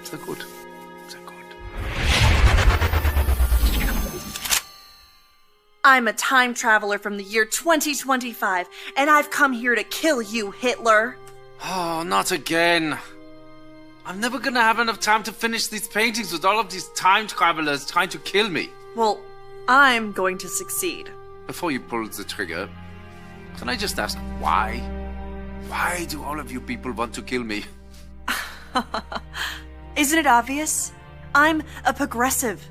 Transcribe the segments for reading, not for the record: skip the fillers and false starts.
Sehr gut. Sehr gut. I'm a time traveler from the year 2025, and I've come here to kill you, Hitler. Oh, not again. I'm never gonna have enough time to finish these paintings with all of these time travelers trying to kill me. Well, I'm going to succeed. Before you pull the trigger, can I just ask why? Why do all of you people want to kill me? Isn't it obvious? I'm a progressive,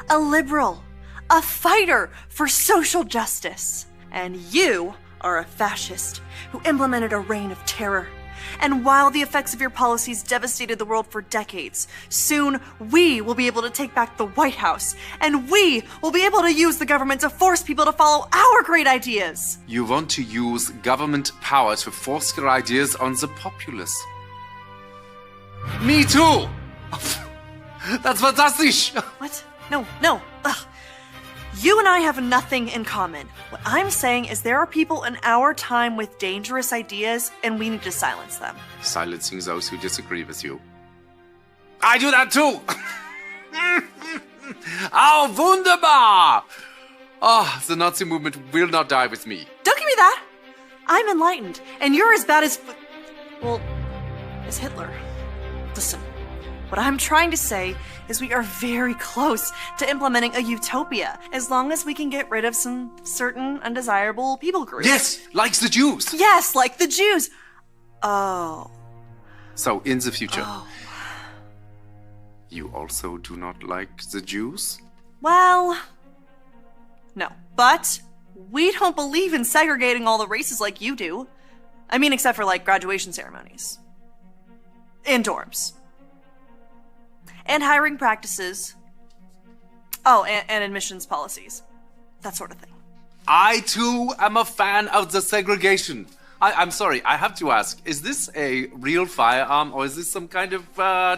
a liberal, a fighter for social justice. And you are a fascist who implemented a reign of terror. And while the effects of your policies devastated the world for decades, soon we will be able to take back the White House, and we will be able to use the government to force people to follow our great ideas. You want to use government power to force your ideas on the populace. Me too! That's fantastic! What? No. Ugh. You and I have nothing in common. What I'm saying is there are people in our time with dangerous ideas, and we need to silence them. Silencing those who disagree with you. I do that too! Oh, wunderbar! Oh, the Nazi movement will not die with me. Don't give me that! I'm enlightened, and you're as bad as... well, as Hitler. Listen, what I'm trying to say is we are very close to implementing a utopia, as long as we can get rid of some certain undesirable people groups. Yes, like the Jews. Yes, like the Jews. Oh. So, in the future, you also do not like the Jews? Well, no. But we don't believe in segregating all the races like you do. I mean, except for, like, graduation ceremonies. In dorms. And hiring practices. Oh, and admissions policies. That sort of thing. I, too, am a fan of the segregation. I'm sorry, I have to ask, is this a real firearm or is this some kind of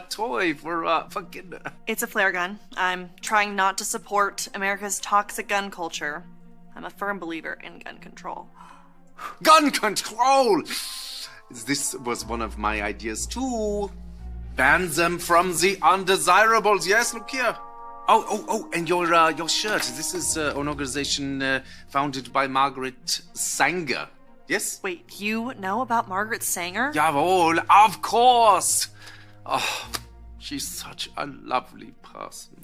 toy for kids? It's a flare gun. I'm trying not to support America's toxic gun culture. I'm a firm believer in gun control. Gun control! This was one of my ideas, too. Ban them from the undesirables. Yes, look here. Oh, and your shirt. This is an organization founded by Margaret Sanger. Yes? Wait, you know about Margaret Sanger? Jawohl, of course. Oh, she's such a lovely person.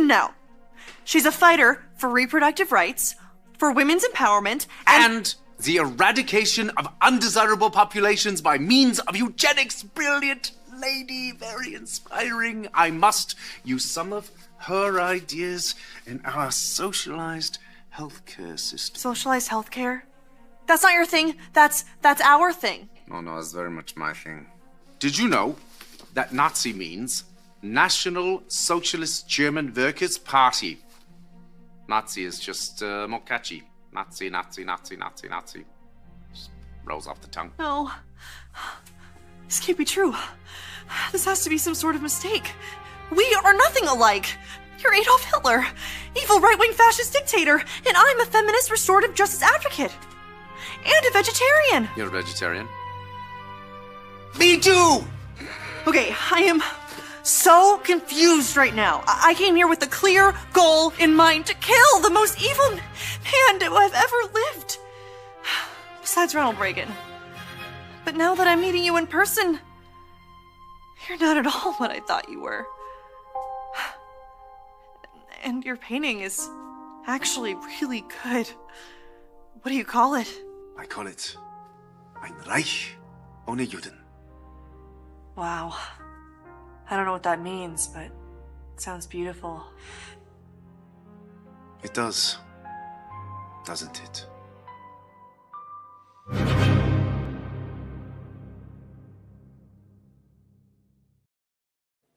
No. She's a fighter for reproductive rights, for women's empowerment, and the eradication of undesirable populations by means of eugenics. Brilliant lady, very inspiring. I must use some of her ideas in our socialized healthcare system. Socialized healthcare? That's not your thing. That's our thing. No, it's very much my thing. Did you know that Nazi means National Socialist German Workers' Party? Nazi is just more catchy. Nazi. Just rolls off the tongue. No. This can't be true. This has to be some sort of mistake. We are nothing alike. You're Adolf Hitler, evil right-wing fascist dictator, and I'm a feminist restorative justice advocate. And a vegetarian. You're a vegetarian? Me too! Okay, I am so confused right now. I came here with a clear goal in mind to kill the most evil man who I've ever lived. Besides Ronald Reagan. But now that I'm meeting you in person, you're not at all what I thought you were. And your painting is actually really good. What do you call it? I call it Ein Reich ohne Juden. Wow. I don't know what that means, but it sounds beautiful. It does, doesn't it?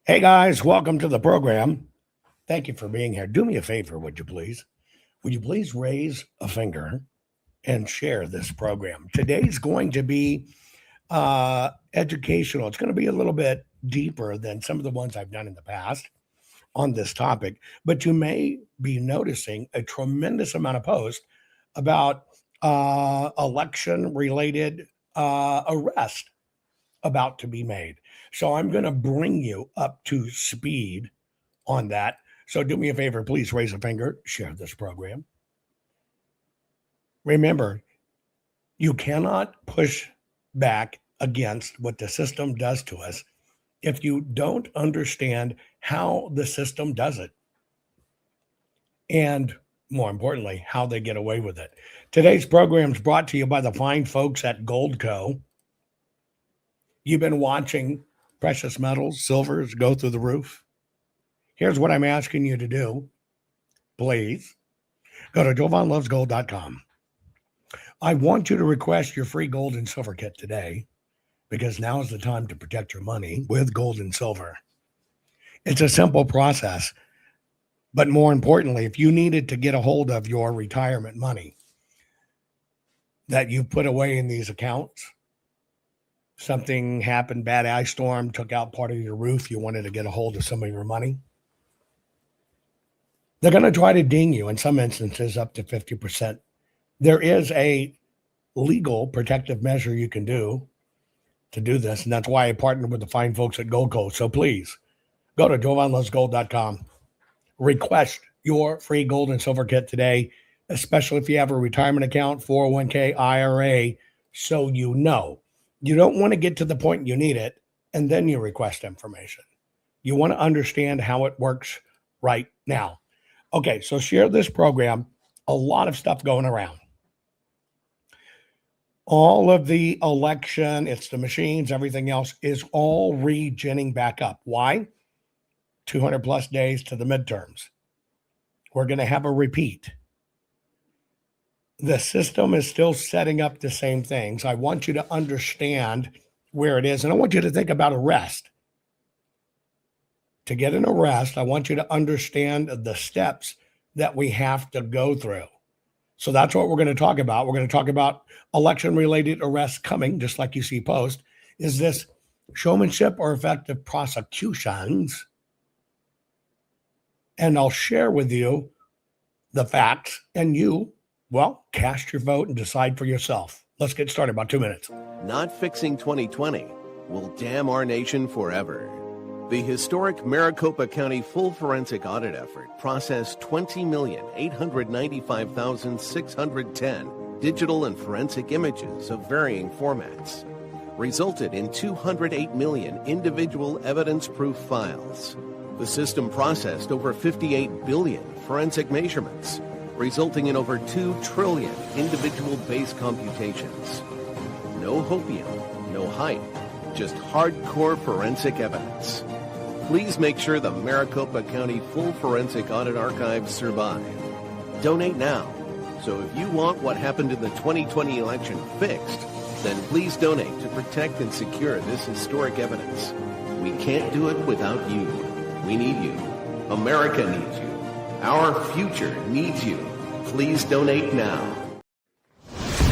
Hey guys, welcome to the program. Thank you for being here. Do me a favor, would you please? Would you please raise a finger and share this program? Today's going to be educational. It's going to be a little bit deeper than some of the ones I've done in the past on this topic, but you may be noticing a tremendous amount of posts about election-related arrest about to be made. So I'm going to bring you up to speed on that. So do me a favor, please raise a finger, share this program. Remember, you cannot push back against what the system does to us if you don't understand how the system does it. And more importantly, how they get away with it. Today's program is brought to you by the fine folks at Goldco. You've been watching precious metals, silvers go through the roof. Here's what I'm asking you to do. Please go to jovanlovesgold.com. I want you to request your free gold and silver kit today, because now is the time to protect your money with gold and silver. It's a simple process, but more importantly, if you needed to get a hold of your retirement money that you put away in these accounts, something happened, bad ice storm, took out part of your roof, you wanted to get a hold of some of your money, they're going to try to ding you in some instances up to 50%. There is a legal protective measure you can do to do this, and that's why I partnered with the fine folks at Goldco. So please go to jovanlovesgold.com. Request your free gold and silver kit today, especially if you have a retirement account, 401k, IRA, so you know. You don't want to get to the point you need it, and then you request information. You want to understand how it works right now. Okay, so share this program. A lot of stuff going around. All of the election, it's the machines, everything else is all reginning back up. Why? 200 plus days to the midterms. We're going to have a repeat. The system is still setting up the same things. I want you to understand where it is, and I want you to think about arrest. To get an arrest, I want you to understand the steps that we have to go through. So that's what we're going to talk about. We're going to talk about election-related arrests coming, just like you see post. Is this showmanship or effective prosecutions? And I'll share with you the facts, and you, well, cast your vote and decide for yourself. Let's get started, about 2 minutes. Not fixing 2020 will damn our nation forever. The historic Maricopa County full forensic audit effort processed 20,895,610 digital and forensic images of varying formats, resulted in 208 million individual evidence-proof files. The system processed over 58 billion forensic measurements, resulting in over 2 trillion individual base computations. No hopium, no hype, just hardcore forensic evidence. Please make sure the Maricopa County Full Forensic Audit Archives survive. Donate now. So if you want what happened in the 2020 election fixed, then please donate to protect and secure this historic evidence. We can't do it without you. We need you. America needs you. Our future needs you. Please donate now.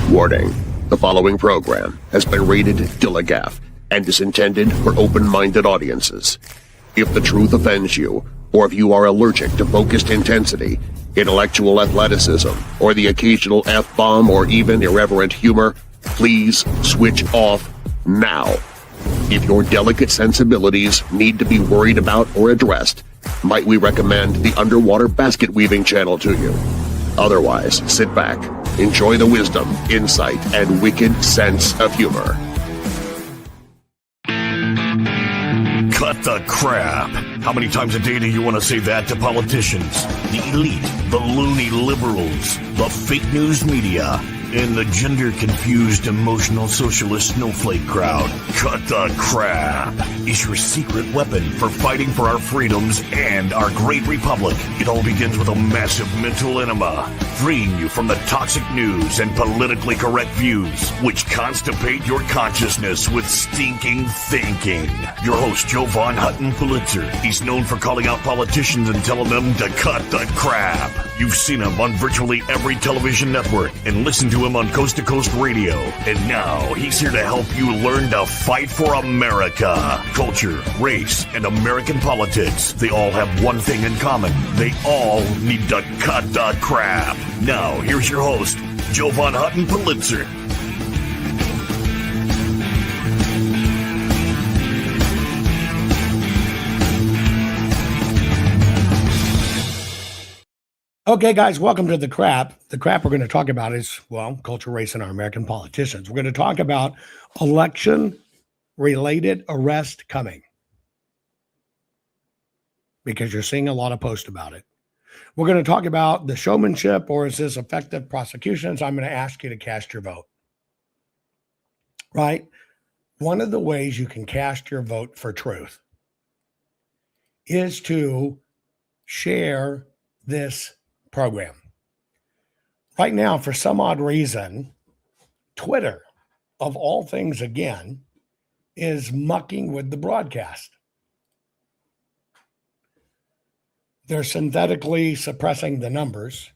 Warning. The following program has been rated Dilligaff and is intended for open-minded audiences. If the truth offends you, or if you are allergic to focused intensity, intellectual athleticism, or the occasional F-bomb or even irreverent humor, please switch off now. If your delicate sensibilities need to be worried about or addressed, might we recommend the Underwater Basket Weaving channel to you? Otherwise, sit back, enjoy the wisdom, insight, and wicked sense of humor. Cut the crap. How many times a day do you want to say that to politicians? The elite, the loony liberals, the fake news media, and the gender-confused, emotional socialist snowflake crowd. Cut the crap is your secret weapon for fighting for our freedoms and our great republic. It all begins with a massive mental enema, freeing you from the toxic news and politically correct views, which constipate your consciousness with stinking thinking. Your host, Jovan Hutton Pulitzer. He's known for calling out politicians and telling them to cut the crap. You've seen him on virtually every television network and listened to him on Coast to Coast Radio. And now he's here to help you learn to fight for America. Culture, race, and American politics. They all have one thing in common. They all need to cut the crap. Now, here's your host, Jovan Hutton Pulitzer. Okay, guys, welcome to the crap. The crap we're going to talk about is, well, culture, race, and our American politicians. We're going to talk about election-related arrest coming because you're seeing a lot of posts about it. We're going to talk about the showmanship, or is this effective prosecutions? I'm going to ask you to cast your vote, right? One of the ways you can cast your vote for truth is to share this program. Right now, for some odd reason, Twitter, of all things again, is mucking with the broadcast. They're synthetically suppressing the numbers.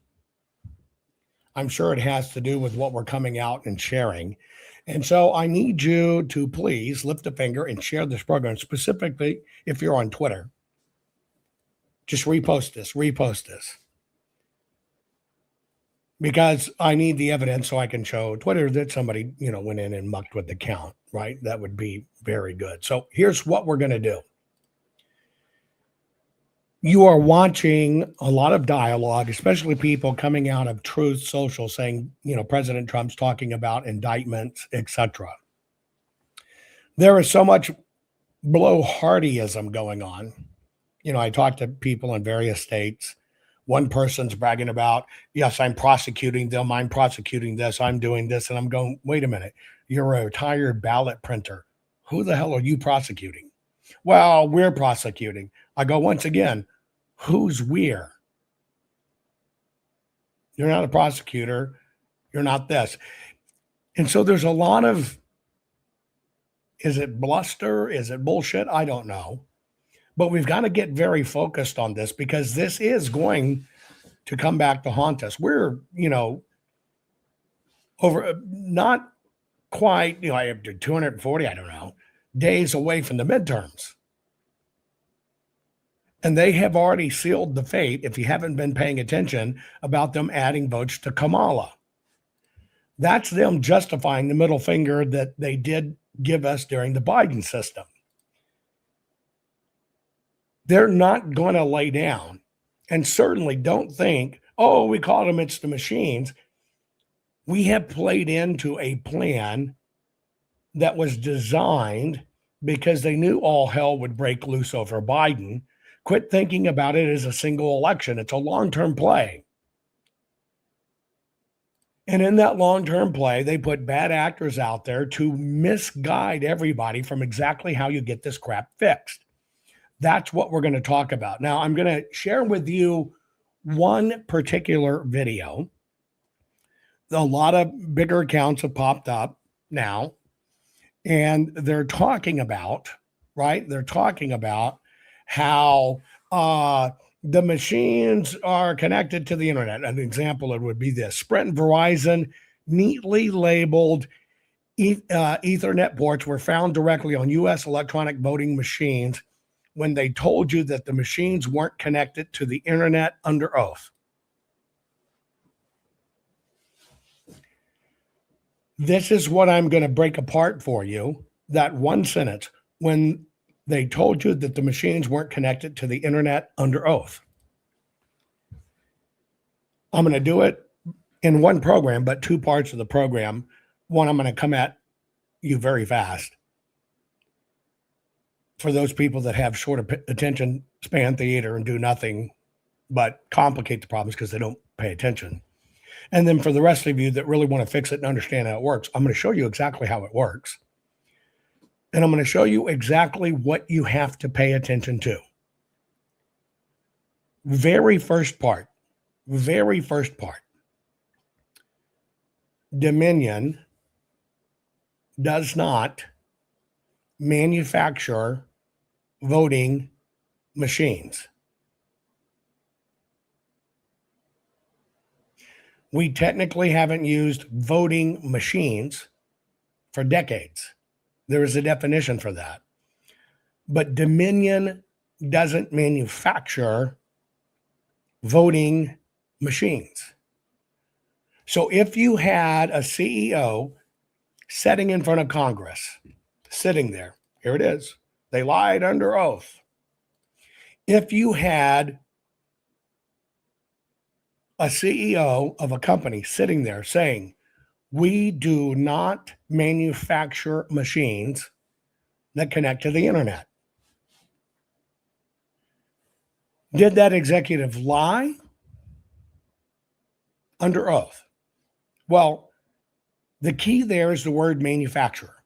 I'm sure it has to do with what we're coming out and sharing. And so I need you to please lift a finger and share this program, specifically if you're on Twitter. Just repost this. Because I need the evidence so I can show Twitter that somebody, went in and mucked with the count, right? That would be very good. So here's what we're going to do. You are watching a lot of dialogue, especially people coming out of Truth Social saying, President Trump's talking about indictments, etc. There is so much blowhardyism going on. I talk to people in various states. One person's bragging about, yes, I'm prosecuting them. I'm prosecuting this. I'm doing this. And I'm going, wait a minute. You're a retired ballot printer. Who the hell are you prosecuting? Well, we're prosecuting. I go, once again, who's we're? You're not a prosecutor. You're not this. And so there's a lot of, is it bluster? Is it bullshit? I don't know. But we've got to get very focused on this because this is going to come back to haunt us. We're, over not quite, I have 240, I don't know, days away from the midterms. And they have already sealed the fate, if you haven't been paying attention, about them adding votes to Kamala. That's them justifying the middle finger that they did give us during the Biden system. They're not going to lay down, and certainly don't think, oh, we caught them, it's the machines. We have played into a plan that was designed because they knew all hell would break loose over Biden. Quit thinking about it as a single election. It's a long-term play. And in that long-term play, they put bad actors out there to misguide everybody from exactly how you get this crap fixed. That's what we're going to talk about. Now, I'm going to share with you one particular video. A lot of bigger accounts have popped up now, and they're talking about, right? They're talking about how the machines are connected to the internet. An example, it would be this. Sprint and Verizon neatly labeled Ethernet ports were found directly on U.S. electronic voting machines when they told you that the machines weren't connected to the internet under oath. This is what I'm going to break apart for you, that one sentence, when they told you that the machines weren't connected to the internet under oath. I'm going to do it in one program, but two parts of the program. One, I'm going to come at you very fast. For those people that have short attention span theater and do nothing but complicate the problems because they don't pay attention. And then for the rest of you that really want to fix it and understand how it works, I'm going to show you exactly how it works. And I'm going to show you exactly what you have to pay attention to. Very first part. Dominion does not manufacture voting machines. We technically haven't used voting machines for decades. There is a definition for that. But Dominion doesn't manufacture voting machines. So if you had a CEO sitting in front of Congress, sitting there, here it is, they lied under oath. If you had a CEO of a company sitting there saying, we do not manufacture machines that connect to the internet. Did that executive lie? Under oath. Well, the key there is the word manufacturer.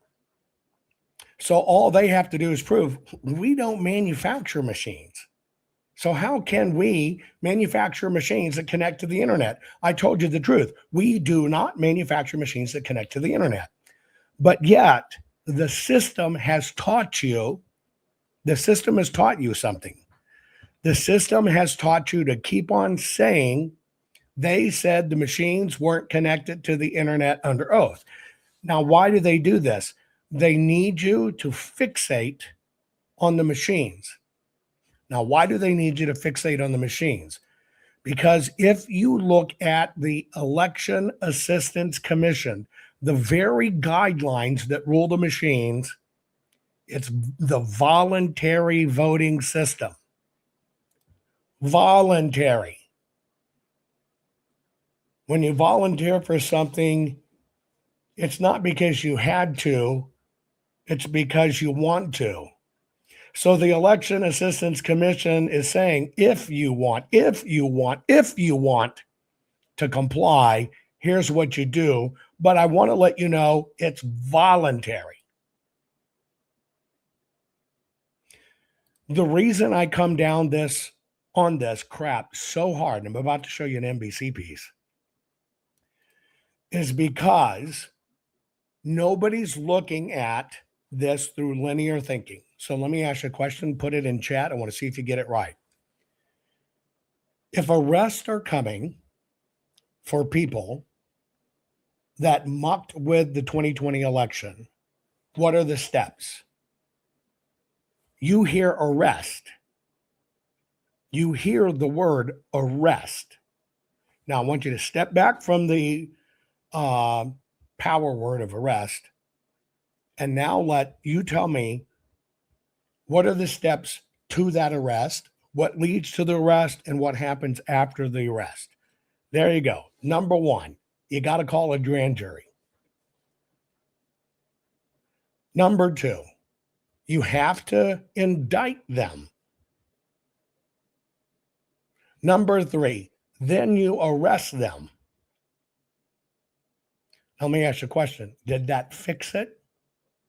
So all they have to do is prove we don't manufacture machines. So how can we manufacture machines that connect to the internet? I told you the truth. We do not manufacture machines that connect to the internet. But yet the system has taught you, something. The system has taught you to keep on saying they said the machines weren't connected to the internet under oath. Now, why do they do this? They need you to fixate on the machines. Now, why do they need you to fixate on the machines? Because if you look at the Election Assistance Commission, the very guidelines that rule the machines, it's the voluntary voting system. Voluntary. When you volunteer for something, it's not because you had to, it's because you want to. So the Election Assistance Commission is saying, if you want to comply, here's what you do. But I want to let you know it's voluntary. The reason I come down on this crap so hard, and I'm about to show you an NBC piece, is because nobody's looking at this through linear thinking. So let me ask you a question, put it in chat. I want to see if you get it right. If arrests are coming for people that mucked with the 2020 election, what are the steps? You hear arrest. You hear the word arrest. Now, I want you to step back from the power word of arrest. And now let you tell me, what are the steps to that arrest? What leads to the arrest and what happens after the arrest? There you go. Number one, you got to call a grand jury. Number two, you have to indict them. Number three, then you arrest them. Let me ask you a question. Did that fix it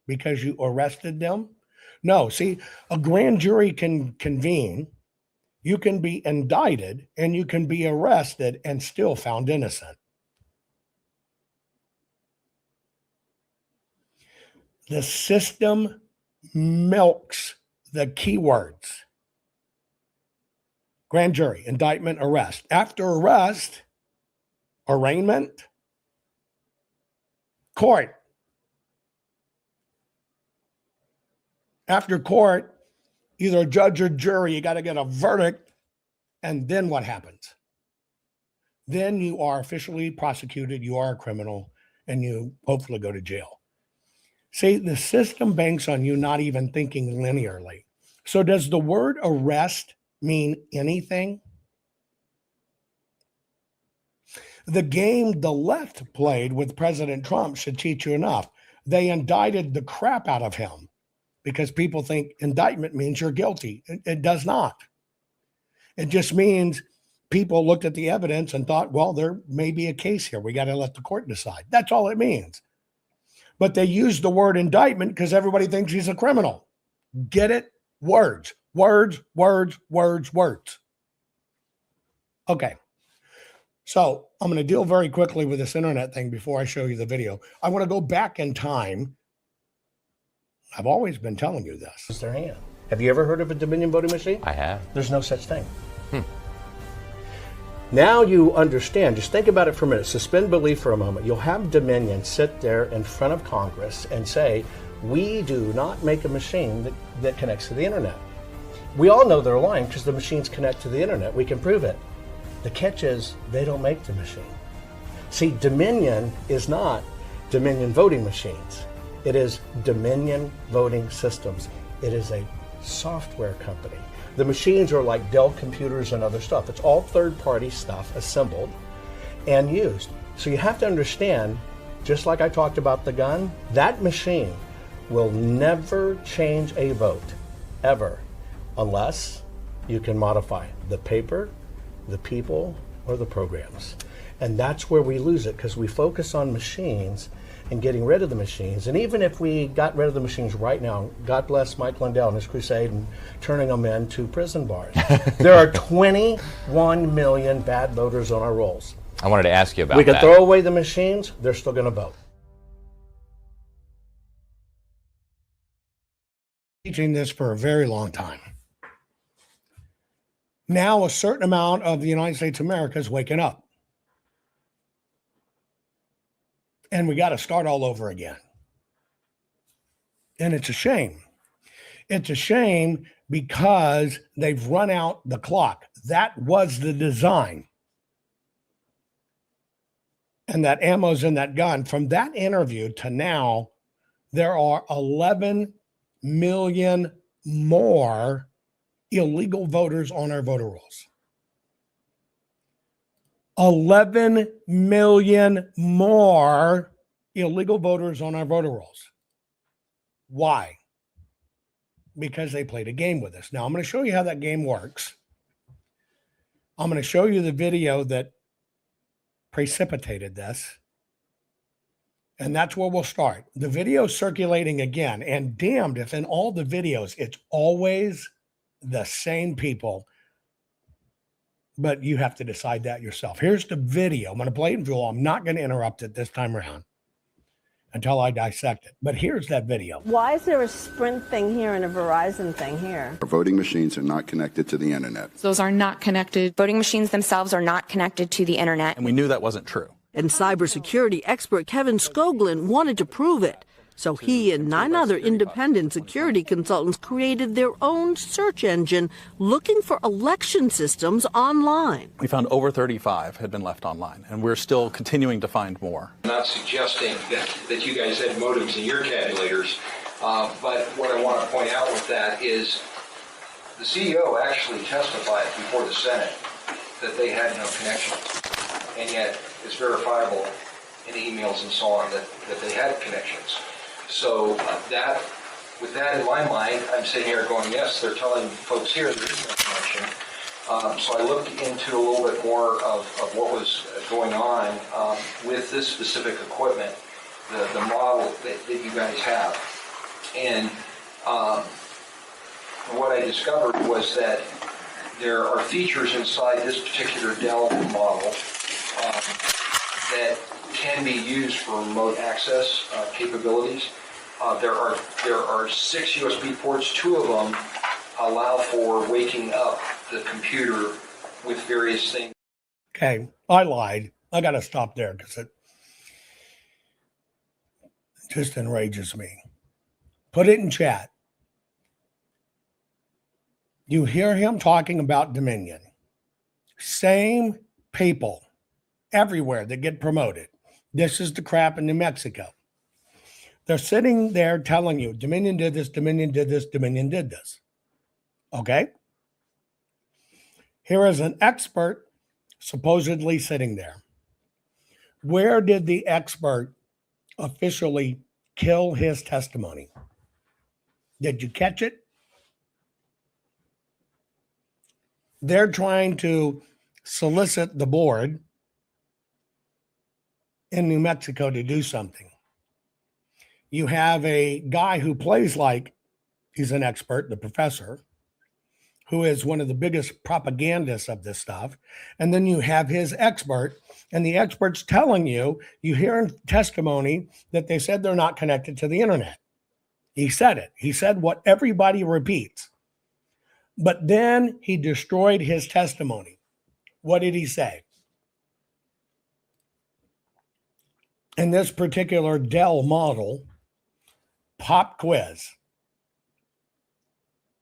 because you arrested them? No. See, a grand jury can convene. You can be indicted and you can be arrested and still found innocent. The system milks the keywords. Grand jury, indictment, arrest. After arrest, arraignment, court. After court, either a judge or jury, you got to get a verdict. And then what happens? Then you are officially prosecuted, you are a criminal, and you hopefully go to jail. See, the system banks on you not even thinking linearly. So does the word arrest mean anything? The game the left played with President Trump should teach you enough. They indicted the crap out of him because people think indictment means you're guilty. It does not. It just means people looked at the evidence and thought, well, there may be a case here. We got to let the court decide. That's all it means. But they use the word indictment because everybody thinks he's a criminal. Get it? Words, words, words, words, words. Okay. So I'm going to deal very quickly with this internet thing before I show you the video. I want to go back in time. I've always been telling you this. It's their hand. Have you ever heard of a Dominion voting machine? I have. There's no such thing. Now you understand. Just think about it for a minute. Suspend belief for a moment. You'll have Dominion sit there in front of Congress and say, we do not make a machine that connects to the internet. We all know they're lying because the machines connect to the internet. We can prove it. The catch is they don't make the machine. See, Dominion is not Dominion voting machines. It is Dominion Voting Systems. It is a software company. The machines are like Dell computers and other stuff. It's all third-party stuff assembled and used. So you have to understand, just like I talked about the gun, that machine will never change a vote, ever, unless you can modify the paper, the people, or the programs. And that's where we lose it, because we focus on machines and getting rid of the machines. And even if we got rid of the machines right now, God bless Mike Lindell and his crusade and turning them into prison bars. There are 21 million bad voters on our rolls. I wanted to ask you about We can that. throw away the machines, they're still going to vote. Teaching this for a very long time. Now a certain amount of the United States of America is waking up. And we got to start all over again. And it's a shame. It's a shame because they've run out the clock. That was the design. And that ammo's in that gun. From that interview to now, there are 11 million more illegal voters on our voter rolls. 11 million more illegal voters on our voter rolls. Why? Because they played a game with us. Now, I'm going to show you how that game works. I'm going to show you the video that precipitated this. And that's where we'll start. The video circulating again, and damned if in all the videos, it's always the same people. But you have to decide that yourself. Here's the video. I'm going to play it in full. I'm not going to interrupt it this time around until I dissect it. But here's that video. Why is there a Sprint thing here and a Verizon thing here? Our voting machines are not connected to the internet. Those are not connected. Voting machines themselves are not connected to the internet. And we knew that wasn't true. And cybersecurity expert Kevin Skoglund wanted to prove it. So he and 9 other independent security consultants created their own search engine looking for election systems online. We found over 35 had been left online, and we're still continuing to find more. I'm not suggesting that you guys had modems in your tabulators, but what I want to point out with that is the CEO actually testified before the Senate that they had no connection, and yet it's verifiable in emails and so on that they had connections. So with that in my mind, I'm sitting here going, yes, they're telling folks here there is no connection. So I looked into a little bit more of what was going on with this specific equipment, the model that you guys have. And what I discovered was that there are features inside this particular Dell model that can be used for remote access capabilities. There are 6 USB ports. 2 of them allow for waking up the computer with various things. Okay, I lied. I got to stop there because it just enrages me. Put it in chat. You hear him talking about Dominion. Same people everywhere that get promoted. This is the crap in New Mexico. They're sitting there telling you, Dominion did this, Dominion did this, Dominion did this. Okay? Here is an expert supposedly sitting there. Where did the expert officially kill his testimony? Did you catch it? They're trying to solicit the board in New Mexico to do something. You have a guy who plays like he's an expert, the professor, who is one of the biggest propagandists of this stuff. And then you have his expert, and the expert's telling you, you hear in testimony that they said they're not connected to the internet. He said it. He said what everybody repeats. But then he destroyed his testimony. What did he say? In this particular Dell model, pop quiz.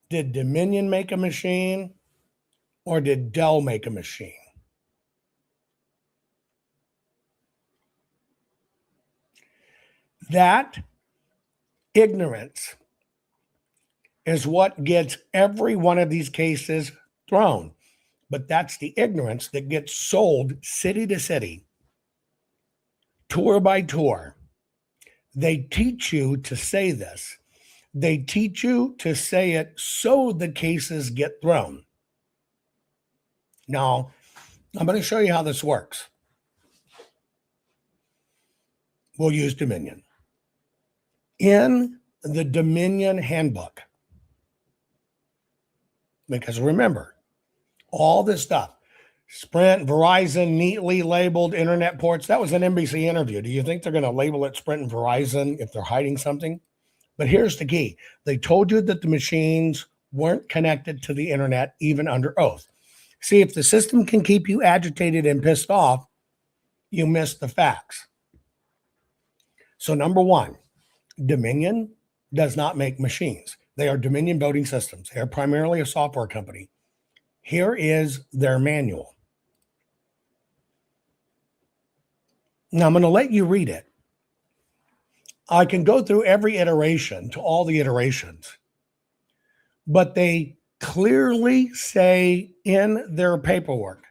Did Dominion make a machine or did Dell make a machine? That ignorance is what gets every one of these cases thrown. But that's the ignorance that gets sold city to city, tour by tour. They teach you to say this. They teach you to say it so the cases get thrown. Now, I'm going to show you how this works. We'll use Dominion. In the Dominion handbook, because remember, all this stuff, Sprint, Verizon, neatly labeled internet ports, that was an NBC interview. Do you think they're going to label it Sprint and Verizon if they're hiding something? But here's the key. They told you that the machines weren't connected to the internet, even under oath. See, if the system can keep you agitated and pissed off, you miss the facts. So number one, Dominion does not make machines. They are Dominion voting systems. They are primarily a software company. Here is their manual. Now I'm going to let you read it. I can go through every iteration to all the iterations, but they clearly say in their paperwork,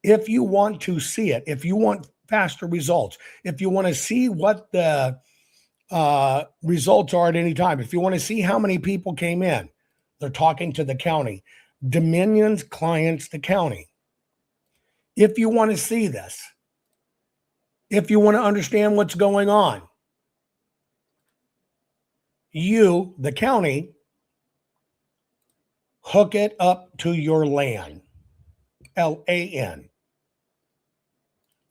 if you want to see it, if you want faster results, if you want to see what the results are at any time, if you want to see how many people came in, they're talking to the county. Dominion's clients, the county. If you want to see this, if you want to understand what's going on, you, the county, hook it up to your LAN, LAN.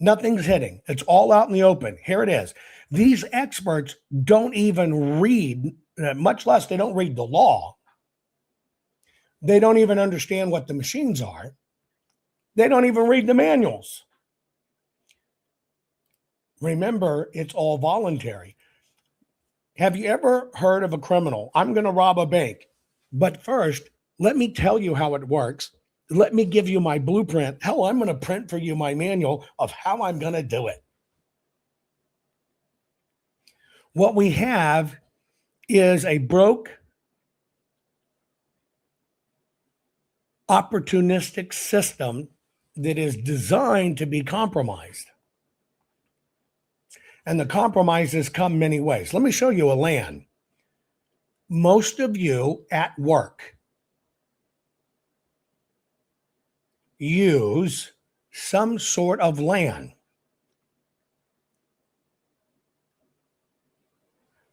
Nothing's hitting. It's all out in the open. Here it is. These experts don't even read, much less they don't read the law. They don't even understand what the machines are. They don't even read the manuals. Remember, it's all voluntary. Have you ever heard of a criminal? I'm going to rob a bank. But first, let me tell you how it works. Let me give you my blueprint. Hell, I'm going to print for you my manual of how I'm going to do it. What we have is a broke, opportunistic system that is designed to be compromised. And the compromises come many ways. Let me show you a LAN. Most of you at work use some sort of LAN.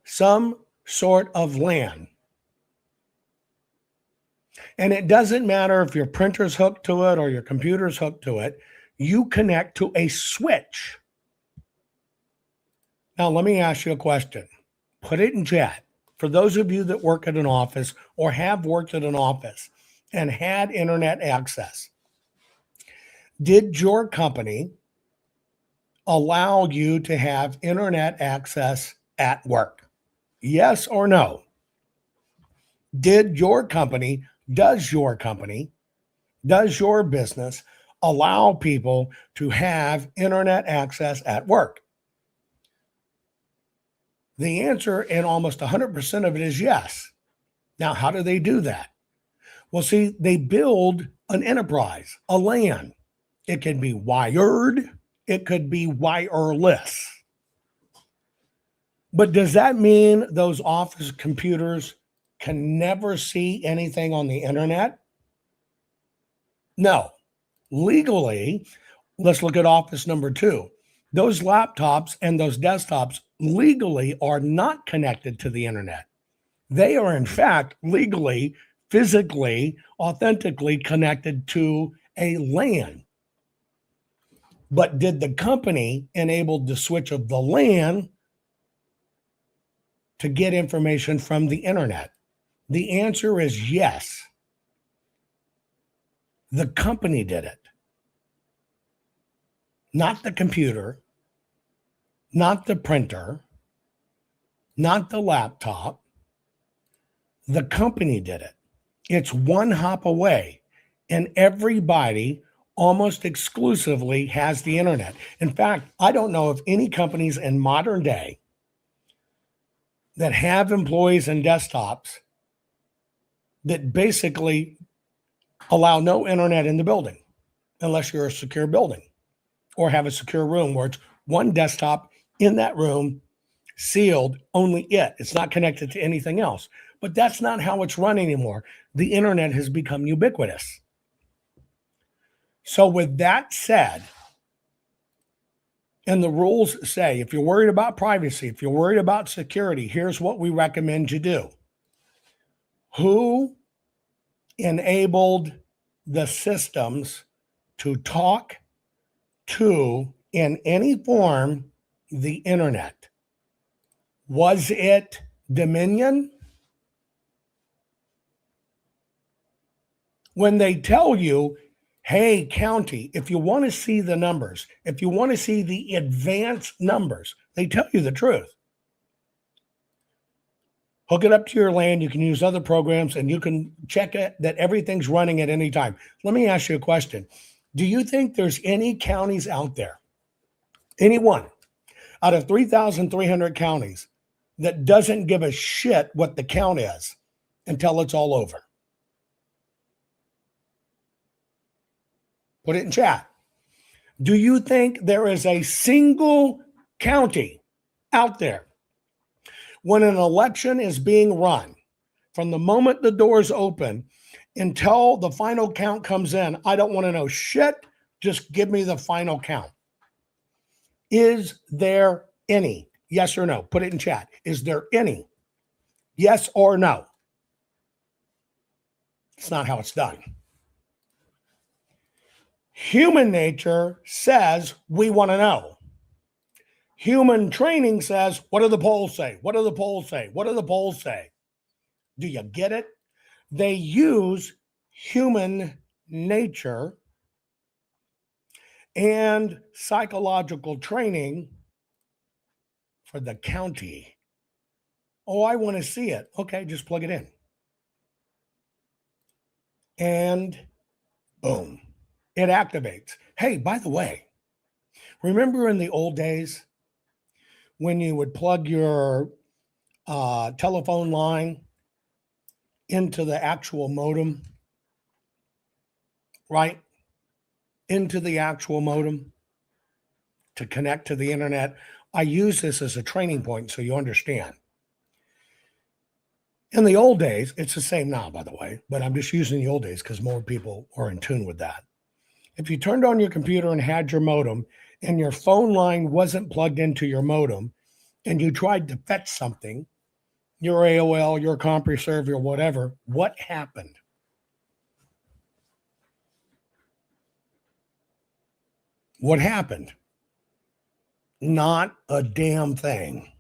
Some sort of LAN. And it doesn't matter if your printer's hooked to it or your computer's hooked to it. You connect to a switch. Now, let me ask you a question. Put it in chat. For those of you that work at an office or have worked at an office and had internet access, did your company allow you to have internet access at work? Yes or no? Does your business allow people to have internet access at work? The answer in almost 100% of it is yes. Now, how do they do that? Well, see, they build an enterprise, a LAN. It can be wired. It could be wireless. But does that mean those office computers can never see anything on the internet? No. Legally, let's look at office number 2. Those laptops and those desktops legally are not connected to the internet. They are, in fact, legally, physically, authentically connected to a LAN. But did the company enable the switch of the LAN to get information from the internet? The answer is yes. The company did it. Not the computer, not the printer, not the laptop. The company did it. It's one hop away, and everybody almost exclusively has the internet. In fact, I don't know of any companies in modern day that have employees and desktops that basically allow no internet in the building unless you're a secure building or have a secure room where it's one desktop in that room, sealed, only it. It's not connected to anything else. But that's not how it's run anymore. The internet has become ubiquitous. So with that said, and the rules say, if you're worried about privacy, if you're worried about security, here's what we recommend you do. Who enabled the systems to talk to, in any form, the internet? Was it Dominion? When they tell you, hey, county, if you want to see the numbers, if you want to see the advanced numbers, they tell you the truth. Hook it up to your land. You can use other programs and you can check it that everything's running at any time. Let me ask you a question. Do you think there's any counties out there, any one out of 3,300 counties, that doesn't give a shit what the count is until it's all over? Put it in chat. Do you think there is a single county out there when an election is being run, from the moment the doors open until the final count comes in? I don't want to know shit. Just give me the final count. Is there any? Yes or no? Put it in chat. Is there any? Yes or no? It's not how it's done. Human nature says we want to know. Human training says, what do the polls say? What do the polls say? What do the polls say? Do you get it? They use human nature and psychological training for the county. Oh, I want to see it. Okay, just plug it in. And boom, it activates. Hey, by the way, remember in the old days when you would plug your telephone line into the actual modem, right? Into the actual modem to connect to the internet. I use this as a training point so you understand. In the old days, it's the same now, by the way, but I'm just using the old days because more people are in tune with that. If you turned on your computer and had your modem and your phone line wasn't plugged into your modem and you tried to fetch something, your AOL, your CompuServe, or whatever, what happened? What happened? Not a damn thing.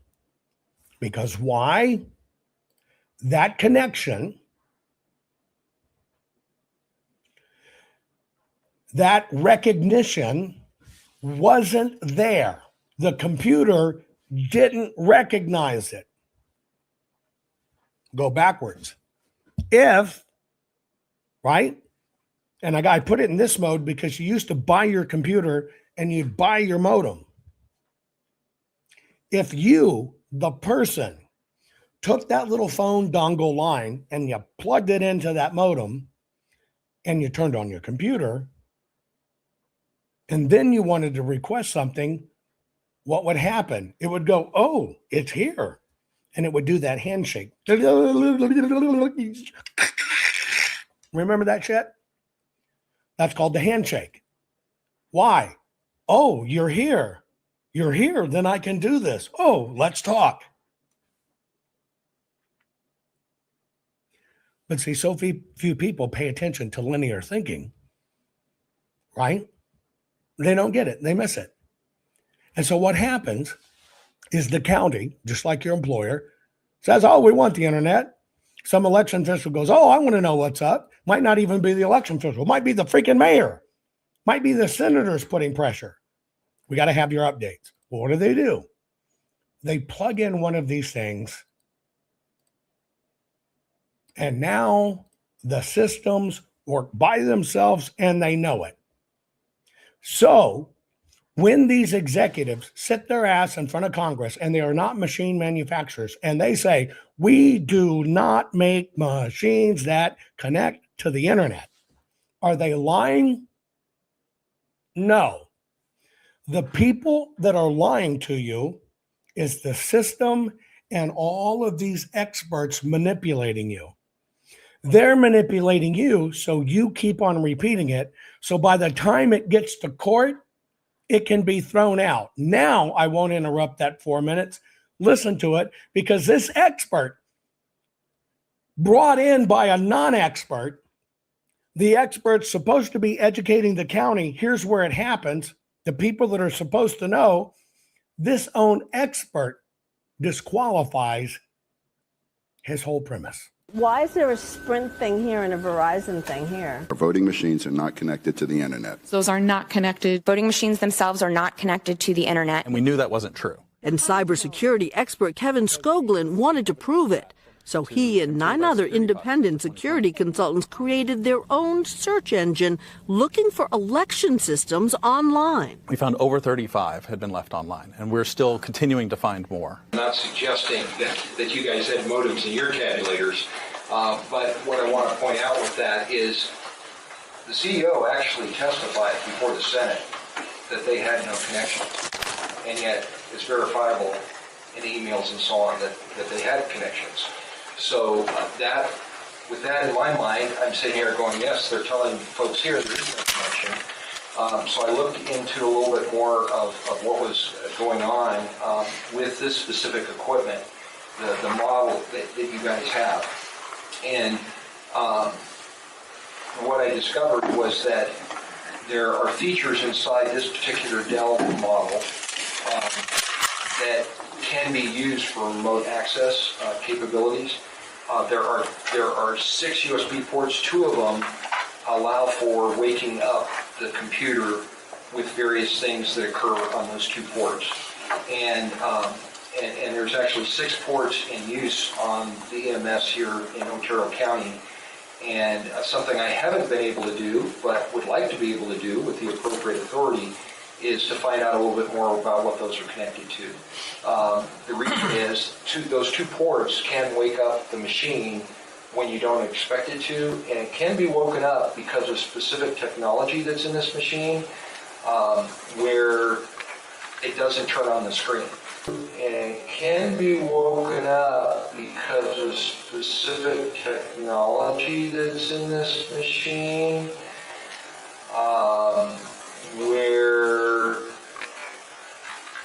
Because why? That connection, that recognition wasn't there. The computer didn't recognize it. Go backwards. If, right? And I put it in this mode because you used to buy your computer and you'd buy your modem. If you, the person, took that little phone dongle line and you plugged it into that modem and you turned on your computer, and then you wanted to request something, what would happen? It would go, oh, it's here. And it would do that handshake. Remember that shit? That's called the handshake. Why? Oh, you're here. You're here, then I can do this. Oh, let's talk. But see, so few people pay attention to linear thinking, right? They don't get it. They miss it. And so what happens is the county, just like your employer, says, oh, we want the internet. Some election official goes, oh, I want to know what's up. Might not even be the election official. Might be the freaking mayor. Might be the senators putting pressure. We got to have your updates. Well, what do? They plug in one of these things. And now the systems work by themselves and they know it. So when these executives sit their ass in front of Congress and they are not machine manufacturers and they say, we do not make machines that connect to the internet, are they lying? No. The people that are lying to you is the system and all of these experts manipulating you. They're manipulating you so you keep on repeating it. So by the time it gets to court, it can be thrown out. Now I won't interrupt that 4 minutes. Listen to it, because this expert brought in by a non-expert, the expert's supposed to be educating the county. Here's where it happens. The people that are supposed to know, this own expert disqualifies his whole premise. Why is there a Sprint thing here and a Verizon thing here? Our voting machines are not connected to the internet. Those are not connected. Voting machines themselves are not connected to the internet. And we knew that wasn't true. And cybersecurity expert Kevin Skoglund wanted to prove it. So he and 9 other independent security consultants created their own search engine looking for election systems online. We found over 35 had been left online, and we're still continuing to find more. I'm not suggesting that you guys had modems in your tabulators, but what I want to point out with that is the CEO actually testified before the Senate that they had no connection, and yet it's verifiable in emails and so on that they had connections. So with that in my mind, I'm sitting here going, yes, they're telling folks here there is no connection. So I looked into a little bit more of what was going on with this specific equipment, the model that you guys have. And what I discovered was that there are features inside this particular Dell model that can be used for remote access capabilities. There are 6 USB ports. 2 of them allow for waking up the computer with various things that occur on those 2 ports. And there's actually 6 ports in use on the EMS here in Ontario County. And something I haven't been able to do, but would like to be able to do with the appropriate authority, is to find out a little bit more about what those are connected to. The reason is those 2 ports can wake up the machine when you don't expect it to, and it can be woken up because of specific technology that's in this machine where it doesn't turn on the screen. And it can be woken up because of specific technology that's in this machine where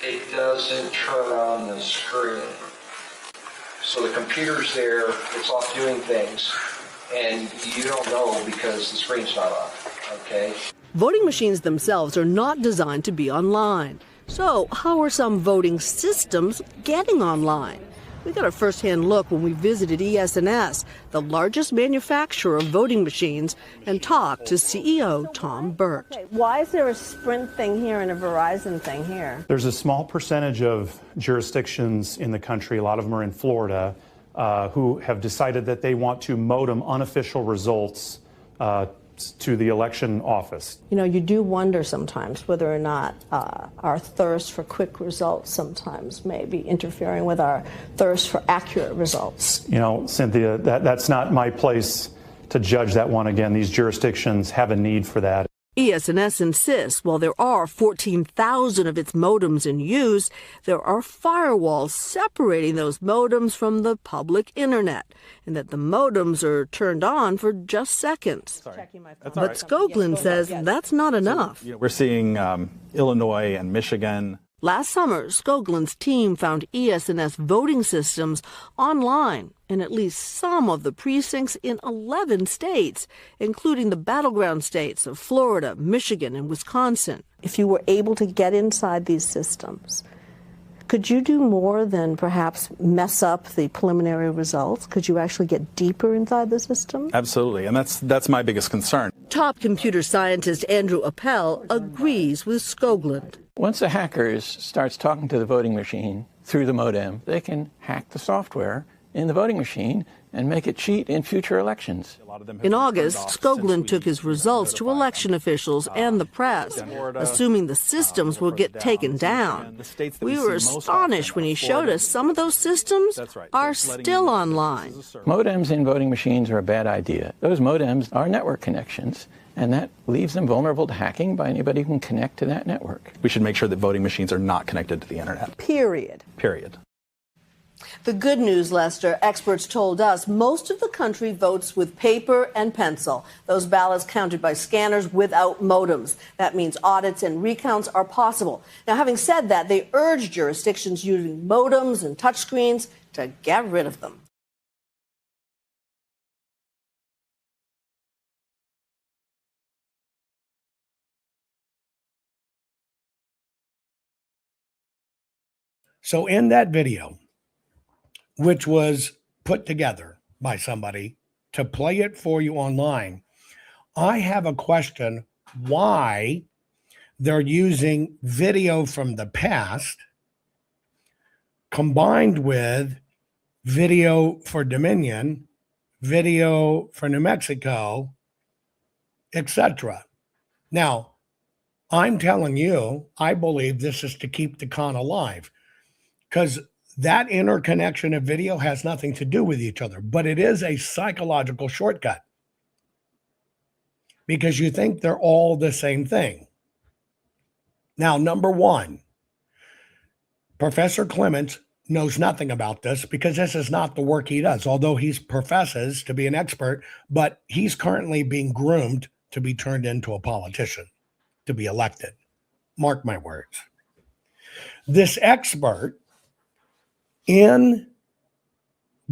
it doesn't turn on the screen. So the computer's there, it's off doing things, and you don't know because the screen's not on, okay? Voting machines themselves are not designed to be online. So how are some voting systems getting online? We got a first-hand look when we visited ES&S, the largest manufacturer of voting machines, and talked to CEO Tom Burt. Okay, why is there a Sprint thing here and a Verizon thing here? There's a small percentage of jurisdictions in the country, a lot of them are in Florida, who have decided that they want to modem unofficial results to the election office. You know, you do wonder sometimes whether or not our thirst for quick results sometimes may be interfering with our thirst for accurate results. You know, Cynthia, that's not my place to judge that one. Again, these jurisdictions have a need for that. ES&S insists while there are 14,000 of its modems in use, there are firewalls separating those modems from the public internet, and that the modems are turned on for just seconds. But Skoglund says that's not enough. We're seeing Illinois and Michigan. Last summer, Skoglund's team found ES&S voting systems online in at least some of the precincts in 11 states, including the battleground states of Florida, Michigan, and Wisconsin. If you were able to get inside these systems, could you do more than perhaps mess up the preliminary results? Could you actually get deeper inside the system? Absolutely, and that's my biggest concern. Top computer scientist Andrew Appel agrees with Skoglund. Once a hacker starts talking to the voting machine through the modem, they can hack the software in the voting machine and make it cheat in future elections. In August, Skoglund took his results to election officials and the press, assuming the systems would get taken down. We were astonished when he showed us some of those systems are still online. Modems in voting machines are a bad idea. Those modems are network connections, and that leaves them vulnerable to hacking by anybody who can connect to that network. We should make sure that voting machines are not connected to the internet. Period. Period. The good news, Lester, experts told us most of the country votes with paper and pencil. Those ballots counted by scanners without modems. That means audits and recounts are possible. Now, having said that, they urge jurisdictions using modems and touchscreens to get rid of them. So in that video, which was put together by somebody to play it for you online, I have a question why they're using video from the past combined with video for Dominion, video for New Mexico, etc. Now, I'm telling you, I believe this is to keep the con alive, because that interconnection of video has nothing to do with each other, but it is a psychological shortcut because you think they're all the same thing. Now, number one, Professor Clements knows nothing about this because this is not the work he does, although he professes to be an expert, but he's currently being groomed to be turned into a politician, to be elected. Mark my words. This expert, in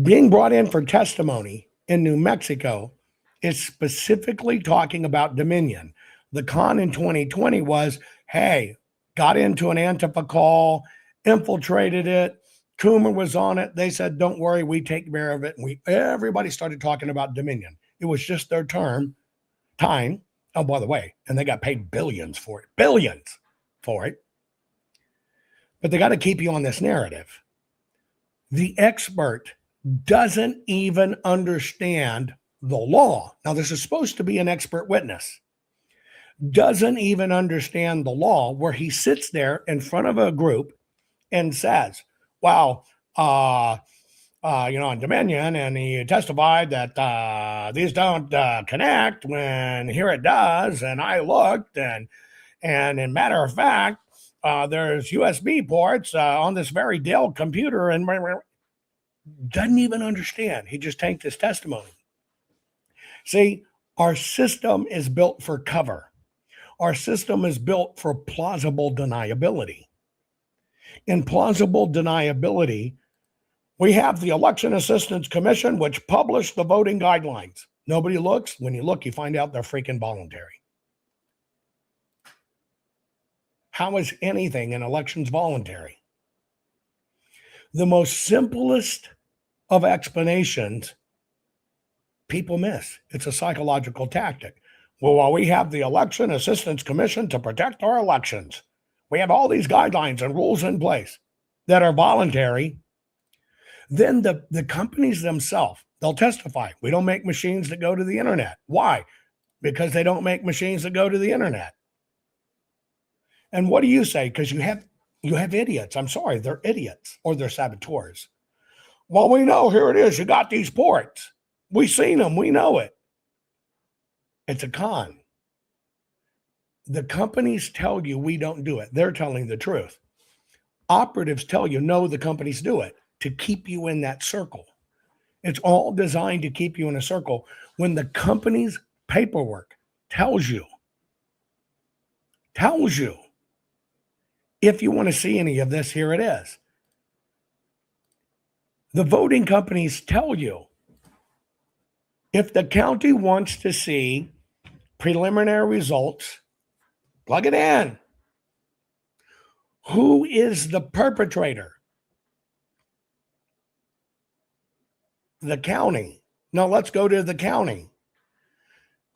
being brought in for testimony in New Mexico, is specifically talking about Dominion. The con in 2020 was, hey, got into an Antifa call, infiltrated it, Coomer was on it. They said, don't worry, we take care of it. And everybody started talking about Dominion. It was just their time. Oh, by the way, and they got paid billions for it. But they got to keep you on this narrative. The expert doesn't even understand the law. Now, this is supposed to be an expert witness. Doesn't even understand the law, where he sits there in front of a group and says, well, on Dominion, and he testified that these don't connect when here it does, and I looked, and in matter of fact, there's USB ports on this very Dell computer, and doesn't even understand. He just tanked his testimony. See, our system is built for cover. Our system is built for plausible deniability. In plausible deniability, we have the Election Assistance Commission, which published the voting guidelines. Nobody looks. When you look, you find out they're freaking voluntary. How is anything in elections voluntary? The most simplest of explanations people miss. It's a psychological tactic. Well, while we have the Election Assistance Commission to protect our elections, we have all these guidelines and rules in place that are voluntary. Then the companies themselves, they'll testify. We don't make machines that go to the internet. Why? Because they don't make machines that go to the internet. And what do you say? Because you have idiots. I'm sorry, they're idiots or they're saboteurs. Well, we know, here it is. You got these ports. We've seen them. We know it. It's a con. The companies tell you we don't do it. They're telling the truth. Operatives tell you, no, the companies do it to keep you in that circle. It's all designed to keep you in a circle. When the company's paperwork tells you, if you want to see any of this, here it is. The voting companies tell you, if the county wants to see preliminary results, plug it in. Who is the perpetrator? The county. No, let's go to the county.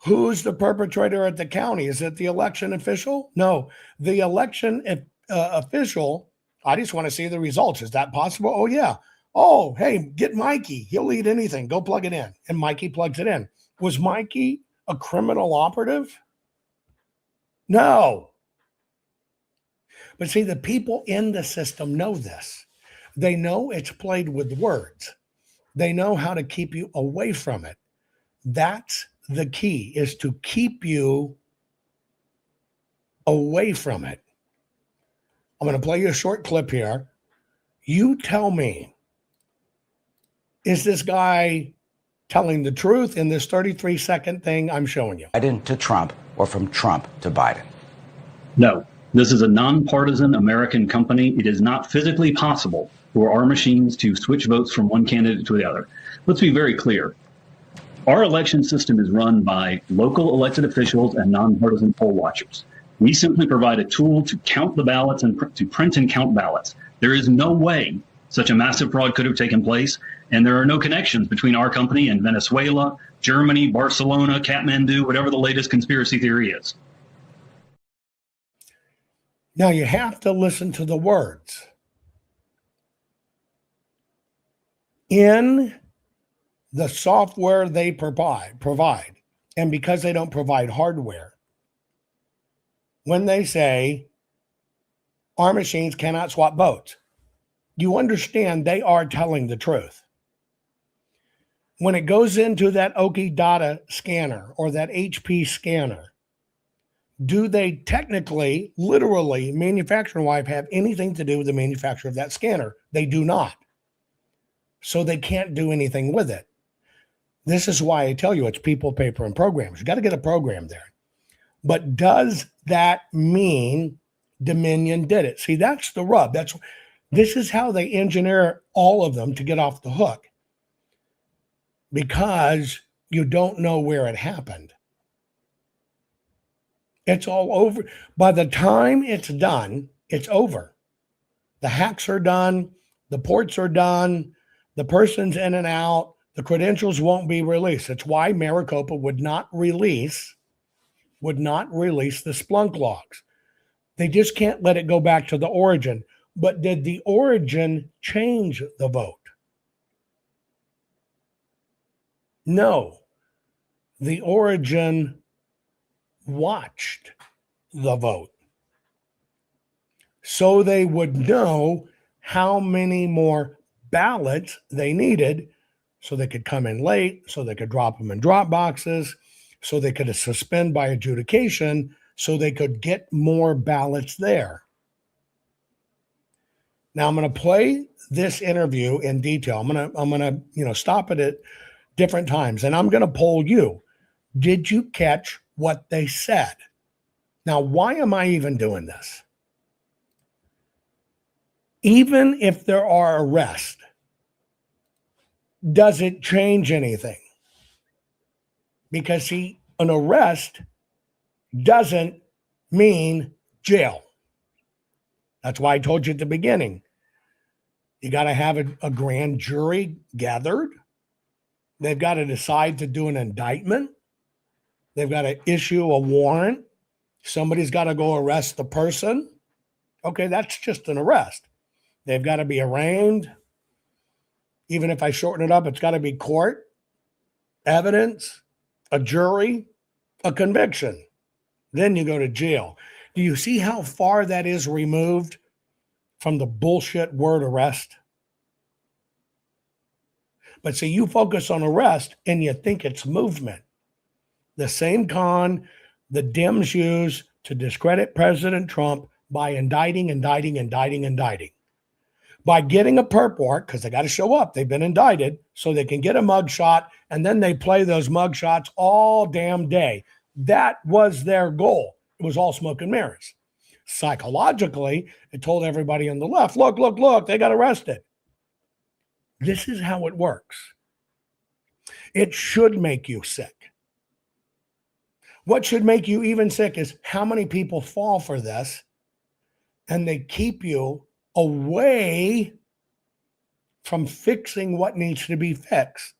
Who's the perpetrator at the county? Is it the election official? No, the election official, I just want to see the results. Is that possible? Oh, yeah. Oh, hey, get Mikey. He'll eat anything. Go plug it in. And Mikey plugs it in. Was Mikey a criminal operative? No. But see, the people in the system know this. They know it's played with words. They know how to keep you away from it. That's the key, is to keep you away from it. I'm going to play you a short clip here. You tell me, is this guy telling the truth in this 33-second thing I'm showing you? Biden to Trump or from Trump to Biden? No, this is a nonpartisan American company. It is not physically possible for our machines to switch votes from one candidate to the other. Let's be very clear. Our election system is run by local elected officials and nonpartisan poll watchers. We simply provide a tool to count the ballots and to print and count ballots. There is no way such a massive fraud could have taken place, and there are no connections between our company and Venezuela, Germany, Barcelona, Kathmandu, whatever the latest conspiracy theory is. Now you have to listen to the words. In the software they provide, and because they don't provide hardware, when they say our machines cannot swap votes, you understand they are telling the truth. When it goes into that Oki Data scanner or that HP scanner, do they technically, literally, manufacturing-wise, have anything to do with the manufacturer of that scanner? They do not. So they can't do anything with it. This is why I tell you it's people, paper, and programs. You got to get a program there. But does that mean Dominion did it? See, that's the rub. This is how they engineer all of them to get off the hook, because you don't know where it happened. It's all over. By the time it's done, it's over. The hacks are done. The ports are done. The person's in and out. The credentials won't be released. That's why Maricopa would not release the Splunk logs. They just can't let it go back to the origin. But did the origin change the vote? No. The origin watched the vote, so they would know how many more ballots they needed, so they could come in late, so they could drop them in drop boxes, so they could suspend by adjudication, so they could get more ballots there. Now I'm going to play this interview in detail. I'm going to stop it at different times, and I'm going to poll you. Did you catch what they said? Now, why am I even doing this? Even if there are arrests, does it change anything? Because, see, an arrest doesn't mean jail. That's why I told you at the beginning. You got to have a grand jury gathered. They've got to decide to do an indictment. They've got to issue a warrant. Somebody's got to go arrest the person. Okay, that's just an arrest. They've got to be arraigned. Even if I shorten it up, it's got to be court, evidence, a jury, a conviction. Then you go to jail. Do you see how far that is removed from the bullshit word arrest? But see, you focus on arrest and you think it's movement. The same con the Dems use to discredit President Trump by indicting. By getting a perp warrant, because they got to show up. They've been indicted, so they can get a mugshot, and then they play those mugshots all damn day. That was their goal. It was all smoke and mirrors. Psychologically, it told everybody on the left, look, they got arrested. This is how it works. It should make you sick. What should make you even sick is how many people fall for this, and they keep you away from fixing what needs to be fixed.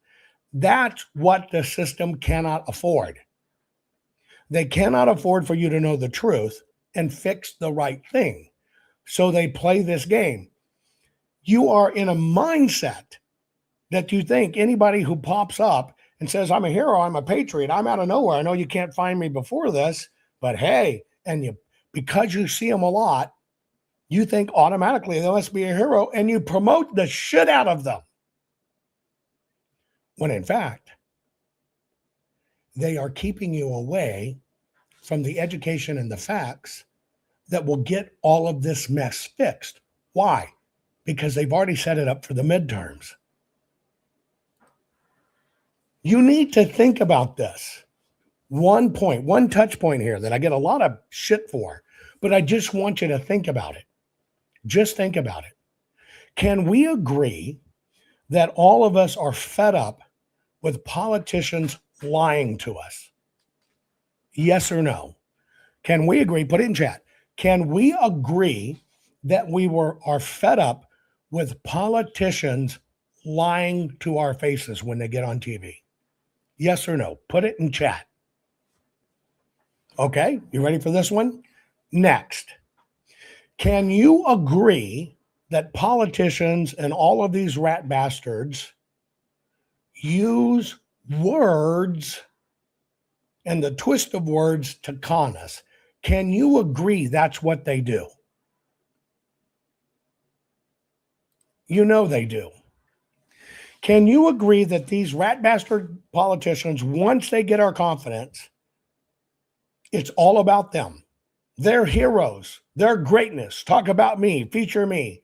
That's what the system cannot afford. They cannot afford for you to know the truth and fix the right thing. So they play this game. You are in a mindset that you think anybody who pops up and says, I'm a hero, I'm a patriot, I'm out of nowhere. I know you can't find me before this, but hey, because you see them a lot, you think automatically they must be a hero, and you promote the shit out of them. When in fact, they are keeping you away from the education and the facts that will get all of this mess fixed. Why? Because they've already set it up for the midterms. You need to think about this. One touch point here that I get a lot of shit for, but I just want you to think about it. Just think about it. Can we agree that all of us are fed up with politicians lying to us? Yes or no? Can we agree? Put it in chat. Can we agree that are fed up with politicians lying to our faces when they get on TV? Yes or no? Put it in chat. Okay, you ready for this one? Next. Can you agree that politicians and all of these rat bastards use words and the twist of words to con us? Can you agree that's what they do? You know they do. Can you agree that these rat bastard politicians, once they get our confidence, it's all about them? They're heroes. They're greatness. Talk about me. Feature me.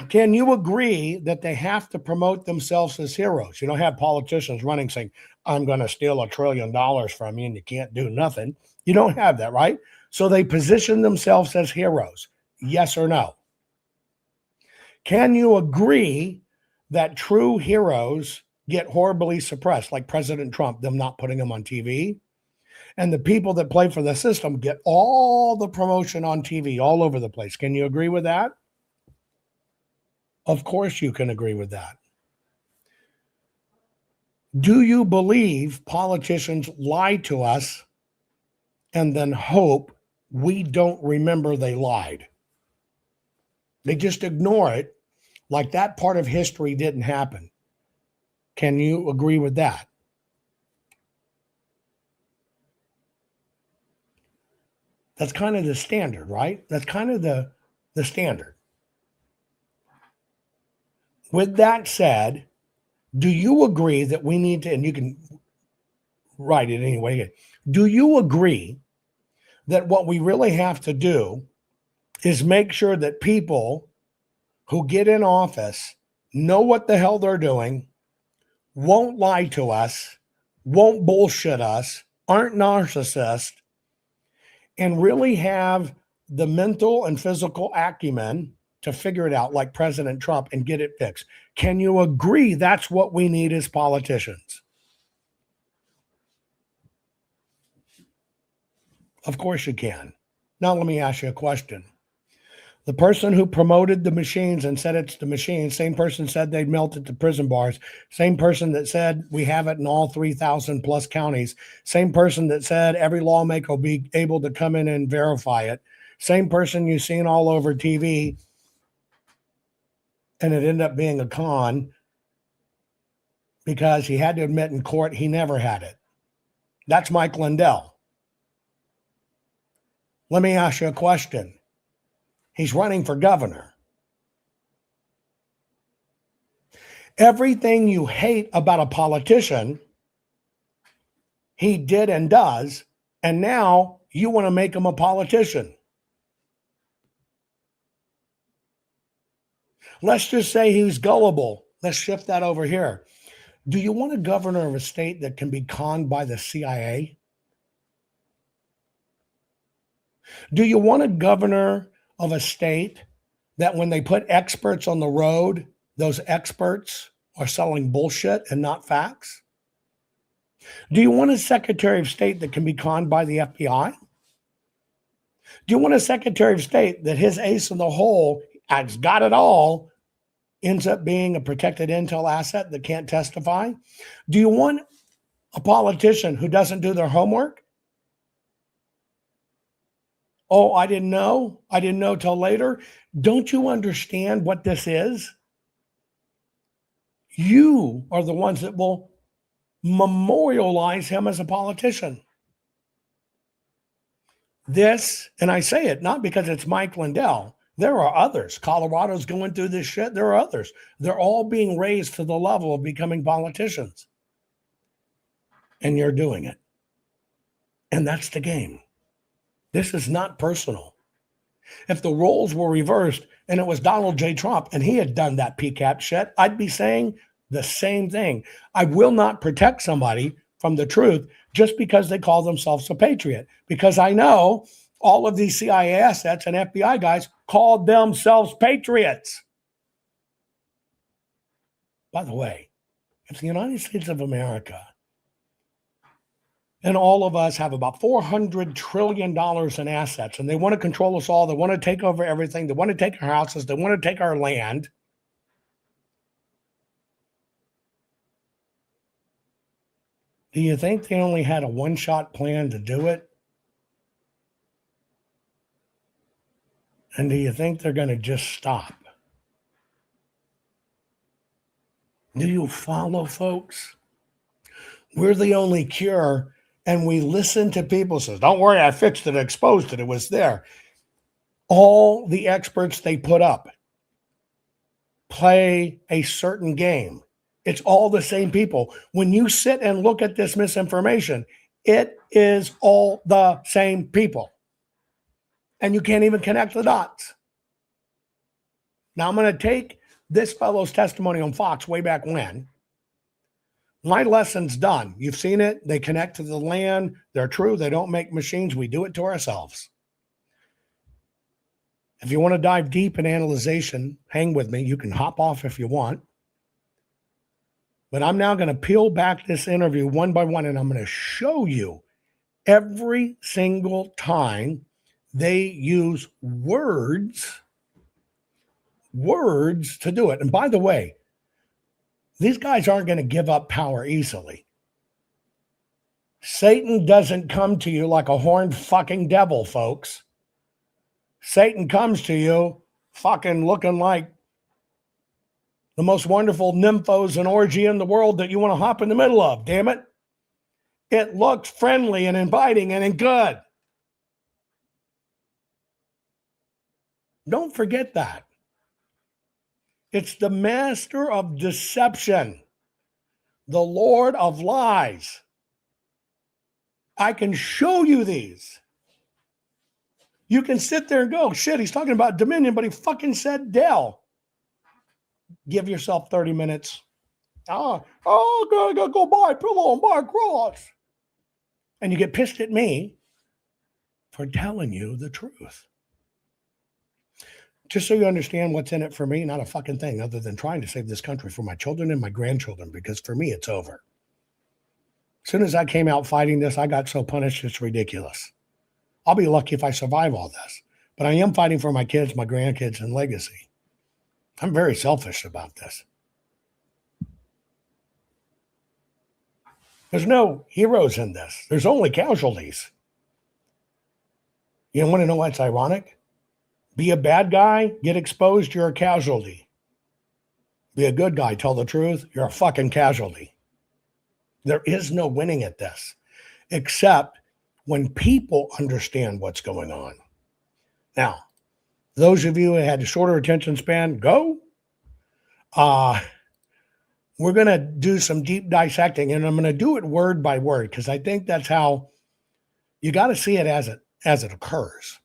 Can you agree that they have to promote themselves as heroes? You don't have politicians running saying, I'm going to steal $1 trillion from you and you can't do nothing. You don't have that, right? So they position themselves as heroes. Yes or no? Can you agree that true heroes get horribly suppressed, like President Trump, them not putting him on TV? And the people that play for the system get all the promotion on TV all over the place. Can you agree with that? Of course you can agree with that. Do you believe politicians lie to us and then hope we don't remember they lied? They just ignore it like that part of history didn't happen. Can you agree with that? That's kind of the standard, right? That's kind of the standard. With that said, do you agree that we need to, and you can write it anyway, do you agree that what we really have to do is make sure that people who get in office know what the hell they're doing, won't lie to us, won't bullshit us, aren't narcissists, and really have the mental and physical acumen to figure it out like President Trump and get it fixed? Can you agree that's what we need as politicians? Of course you can. Now let me ask you a question. The person who promoted the machines and said it's the machine, same person said they'd melt it to prison bars, same person that said we have it in all 3,000 plus counties, same person that said every lawmaker will be able to come in and verify it, same person you've seen all over TV, and it ended up being a con because he had to admit in court he never had it. That's Mike Lindell. Let me ask you a question. He's running for governor. Everything you hate about a politician, he did and does, and now you want to make him a politician. Let's just say he's gullible. Let's shift that over here. Do you want a governor of a state that can be conned by the CIA? Do you want a governor of a state that when they put experts on the road, those experts are selling bullshit and not facts? Do you want a secretary of state that can be conned by the FBI? Do you want a secretary of state that his ace in the hole has got it all, ends up being a protected intel asset that can't testify? Do you want a politician who doesn't do their homework? Oh, I didn't know. I didn't know till later. Don't you understand what this is? You are the ones that will memorialize him as a politician. This, and I say it not because it's Mike Lindell. There are others. Colorado's going through this shit. There are others. They're all being raised to the level of becoming politicians. And you're doing it. And that's the game. This is not personal. If the roles were reversed and it was Donald J. Trump and he had done that PCAP shit, I'd be saying the same thing. I will not protect somebody from the truth just because they call themselves a patriot. Because I know all of these CIA assets and FBI guys called themselves patriots. By the way, if the United States of America and all of us have about $400 trillion in assets, and they want to control us all, they want to take over everything, they want to take our houses, they want to take our land, do you think they only had a one-shot plan to do it? And do you think they're going to just stop? Do you follow, folks? We're the only cure, and we listen to people who say, don't worry, I fixed it, exposed it, it was there. All the experts they put up play a certain game. It's all the same people. When you sit and look at this misinformation, it is all the same people. And you can't even connect the dots. Now, I'm going to take this fellow's testimony on Fox way back when. My lesson's done. You've seen it. They connect to the land. They're true. They don't make machines. We do it to ourselves. If you want to dive deep in analyzation, hang with me. You can hop off if you want. But I'm now going to peel back this interview one by one, and I'm going to show you every single time they use words to do it. And by the way, these guys aren't going to give up power easily. Satan doesn't come to you like a horned fucking devil, folks. Satan comes to you fucking looking like the most wonderful nymphos and orgy in the world that you want to hop in the middle of, damn it. It looks friendly and inviting and good. Don't forget that. It's the master of deception, the Lord of lies. I can show you these. You can sit there and go, shit, he's talking about dominion, but he fucking said Dell. Give yourself 30 minutes. I gotta go buy a pillow and buy a cross. And you get pissed at me for telling you the truth. Just so you understand what's in it for me, not a fucking thing other than trying to save this country for my children and my grandchildren, because for me, it's over. As soon as I came out fighting this, I got so punished, it's ridiculous. I'll be lucky if I survive all this. But I am fighting for my kids, my grandkids, and legacy. I'm very selfish about this. There's no heroes in this. There's only casualties. You want to know what's ironic? Be a bad guy, get exposed, you're a casualty. Be a good guy, tell the truth, you're a fucking casualty. There is no winning at this, except when people understand what's going on. Now, those of you who had a shorter attention span, go. We're going to do some deep dissecting, and I'm going to do it word by word, because I think that's how you got to see it as it occurs.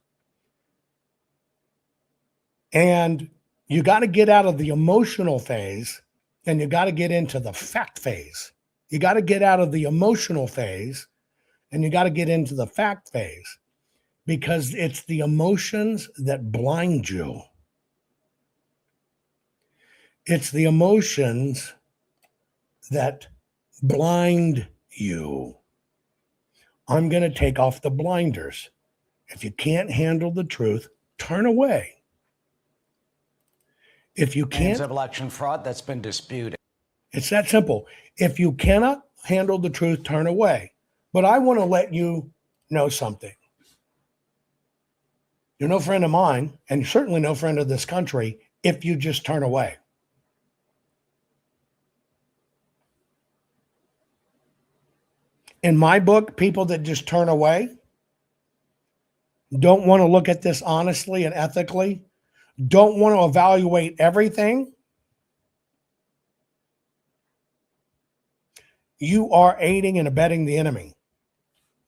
And you got to get out of the emotional phase, and you got to get into the fact phase. You got to get out of the emotional phase, and you got to get into the fact phase, because it's the emotions that blind you. It's the emotions that blind you. I'm going to take off the blinders. If you can't handle the truth, turn away. If you can't, of election fraud that's been disputed. It's that simple. If you cannot handle the truth, turn away. But I want to let you know something. You're no friend of mine, and certainly no friend of this country if you just turn away. In my book, people that just turn away, don't want to look at this honestly and ethically, don't want to evaluate everything, you are aiding and abetting the enemy.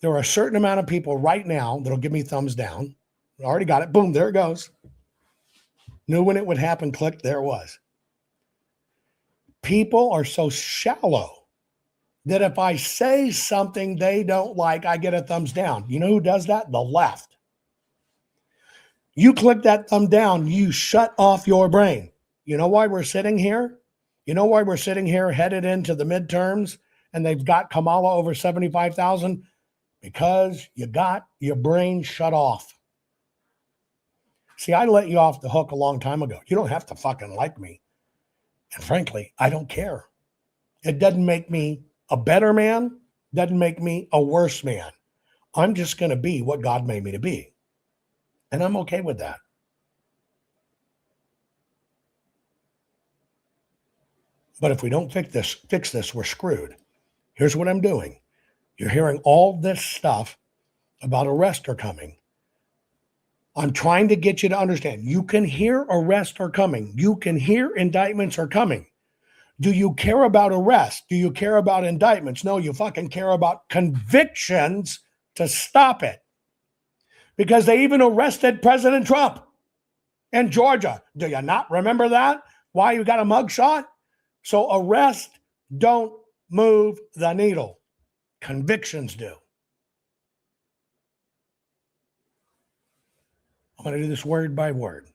There are a certain amount of people right now that'll give me thumbs down. I already got it. Boom, there it goes. Knew when it would happen. Click, there it was. People are so shallow that if I say something they don't like, I get a thumbs down. You know who does that? The left. You click that thumb down, you shut off your brain. You know why we're sitting here? You know why we're sitting here headed into the midterms and they've got Kamala over 75,000? Because you got your brain shut off. See, I let you off the hook a long time ago. You don't have to fucking like me. And frankly, I don't care. It doesn't make me a better man, doesn't make me a worse man. I'm just going to be what God made me to be. And I'm okay with that. But if we don't fix this, we're screwed. Here's what I'm doing. You're hearing all this stuff about arrests are coming. I'm trying to get you to understand. You can hear arrests are coming. You can hear indictments are coming. Do you care about arrests? Do you care about indictments? No, you fucking care about convictions to stop it. Because they even arrested President Trump in Georgia. Do you not remember that? Why you got a mugshot? So arrests don't move the needle. Convictions do. I'm going to do this word by word.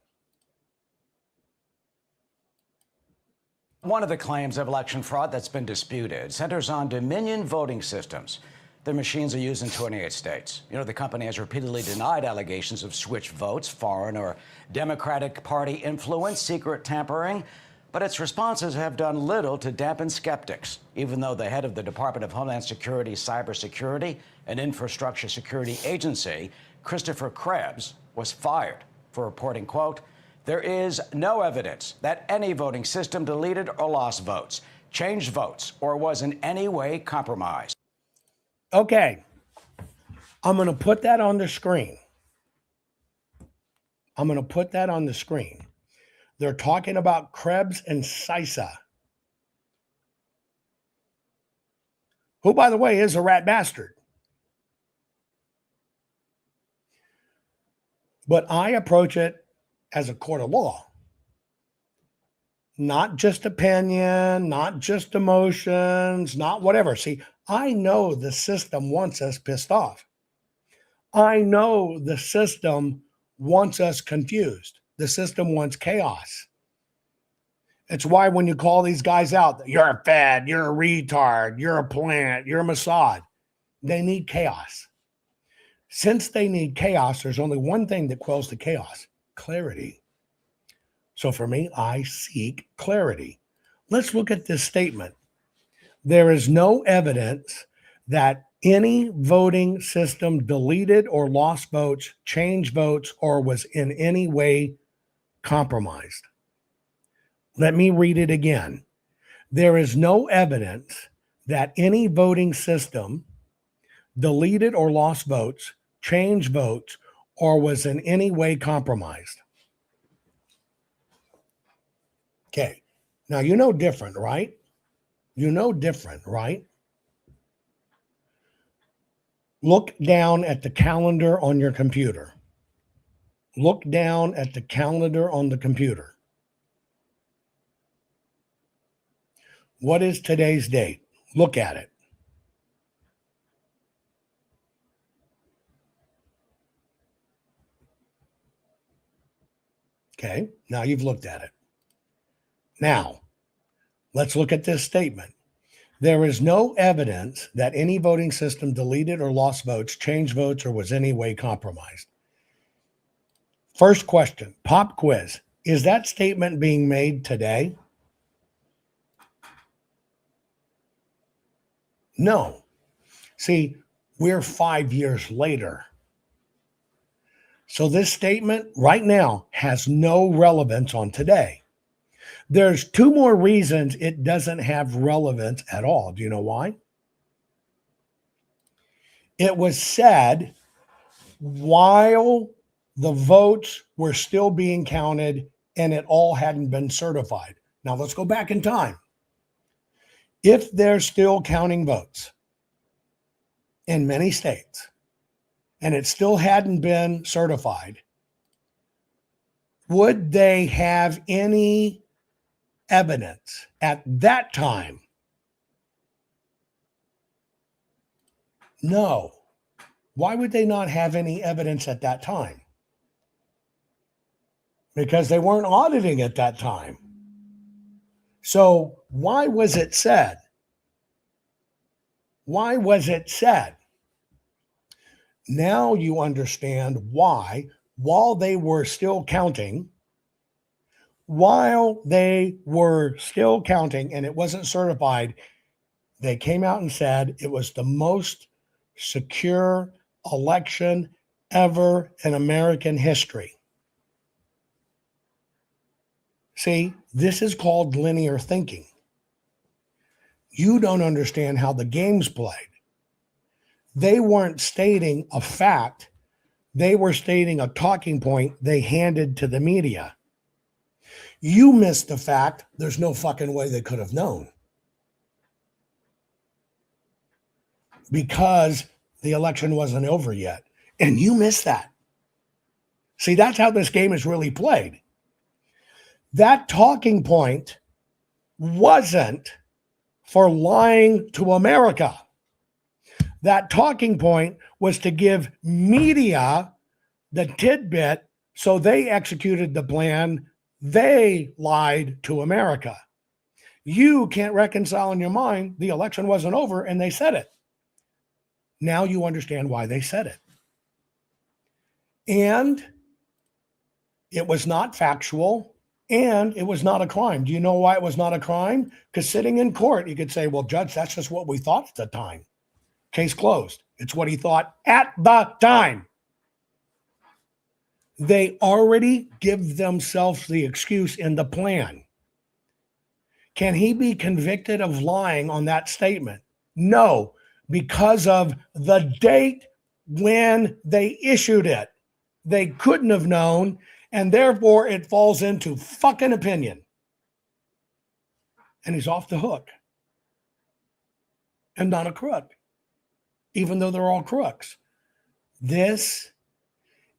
One of the claims of election fraud that's been disputed centers on Dominion voting systems. Their machines are used in 28 states. You know, the company has repeatedly denied allegations of switch votes, foreign or Democratic Party influence, secret tampering. But its responses have done little to dampen skeptics, even though the head of the Department of Homeland Security, Cybersecurity and Infrastructure Security Agency, Christopher Krebs, was fired for reporting, quote, "There is no evidence that any voting system deleted or lost votes, changed votes, or was in any way compromised." Okay. I'm going to put that on the screen. I'm going to put that on the screen. They're talking about Krebs and Sisa, who, by the way, is a rat bastard. But I approach it as a court of law. Not just opinion, not just emotions, not whatever. See, I know the system wants us pissed off. I know the system wants us confused. The system wants chaos. It's why when you call these guys out, you're a fed, you're a retard, you're a plant, you're a Mossad, they need chaos. Since they need chaos, there's only one thing that quells the chaos: clarity. So for me, I seek clarity. Let's look at this statement. There is no evidence that any voting system deleted or lost votes, changed votes, or was in any way compromised. Let me read it again. There is no evidence that any voting system deleted or lost votes, changed votes, or was in any way compromised. Okay. Now, you know different, right? You know different, right? Look down at the calendar on your computer. Look down at the calendar on the computer. What is today's date? Look at it. Okay, now you've looked at it. Now, let's look at this statement. There is no evidence that any voting system deleted or lost votes, changed votes, or was any way compromised. First question, pop quiz. Is that statement being made today? No. See, we're 5 years later. So this statement right now has no relevance on today. There's two more reasons it doesn't have relevance at all. Do you know why? It was said while the votes were still being counted and it all hadn't been certified. Now let's go back in time. If they're still counting votes in many states and it still hadn't been certified, would they have any evidence at that time? No. Why would they not have any evidence at that time? Because they weren't auditing at that time. So why was it said? Why was it said? Now you understand why, while they were still counting, and it wasn't certified, they came out and said it was the most secure election ever in American history. See, this is called linear thinking. You don't understand how the game's played. They weren't stating a fact. They were stating a talking point they handed to the media. You missed the fact there's no fucking way they could have known. Because the election wasn't over yet. And you missed that. See, that's how this game is really played. That talking point wasn't for lying to America. That talking point was to give media the tidbit so they executed the plan. They lied to America. You can't reconcile in your mind the election wasn't over and they said it. Now you understand why they said it. And it was not factual and it was not a crime. Do you know why it was not a crime? Because sitting in court, you could say, well, Judge, that's just what we thought at the time. Case closed. It's what he thought at the time. They already give themselves the excuse in the plan. Can he be convicted of lying on that statement? No, because of the date when they issued it. They couldn't have known, and therefore it falls into fucking opinion. And he's off the hook. And not a crook, even though they're all crooks. This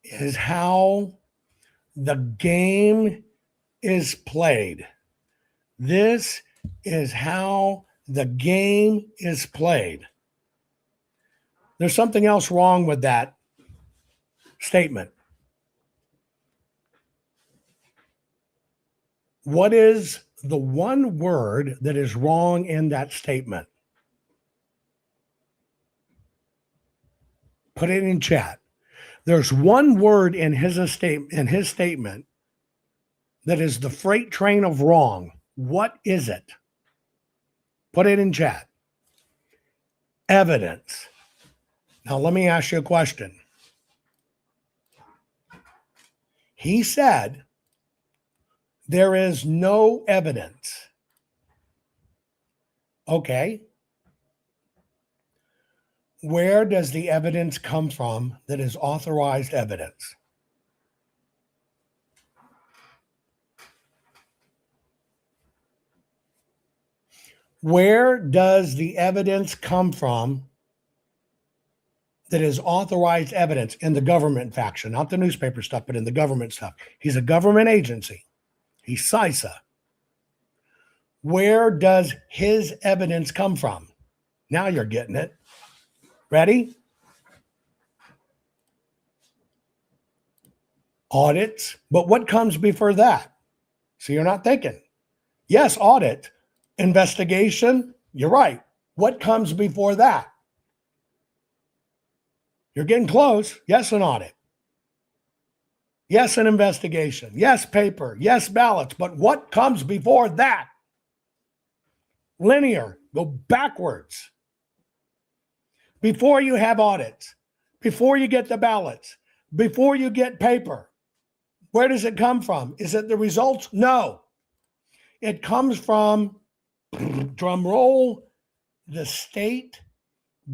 is how the game is played. This is how the game is played. There's something else wrong with that statement. What is the one word that is wrong in that statement? Put it in chat. There's one word in his statement that is the freight train of wrong. What is it? Put it in chat. Evidence. Now let me ask you a question. He said there is no evidence. Okay. Where does the evidence come from that is authorized evidence? Where does the evidence come from that is authorized evidence in the government faction? Not the newspaper stuff, but in the government stuff. He's a government agency. He's CISA. Where does his evidence come from? Now you're getting it. Ready? Audits. But what comes before that? So you're not thinking. Yes, audit. Investigation. You're right. What comes before that? You're getting close. Yes, an audit. Yes, an investigation. Yes, paper. Yes, ballots. But what comes before that? Linear. Go backwards. Before you have audits, before you get the ballots, before you get paper. Where does it come from? Is it the results? No. It comes from, drum roll, the state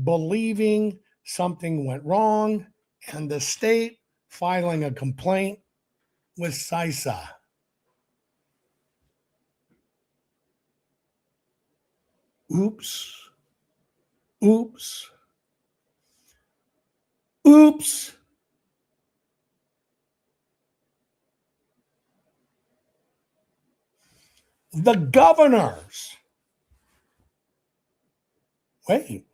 believing something went wrong and the state filing a complaint with CISA. Oops. Oops. Oops. The governors. Wait.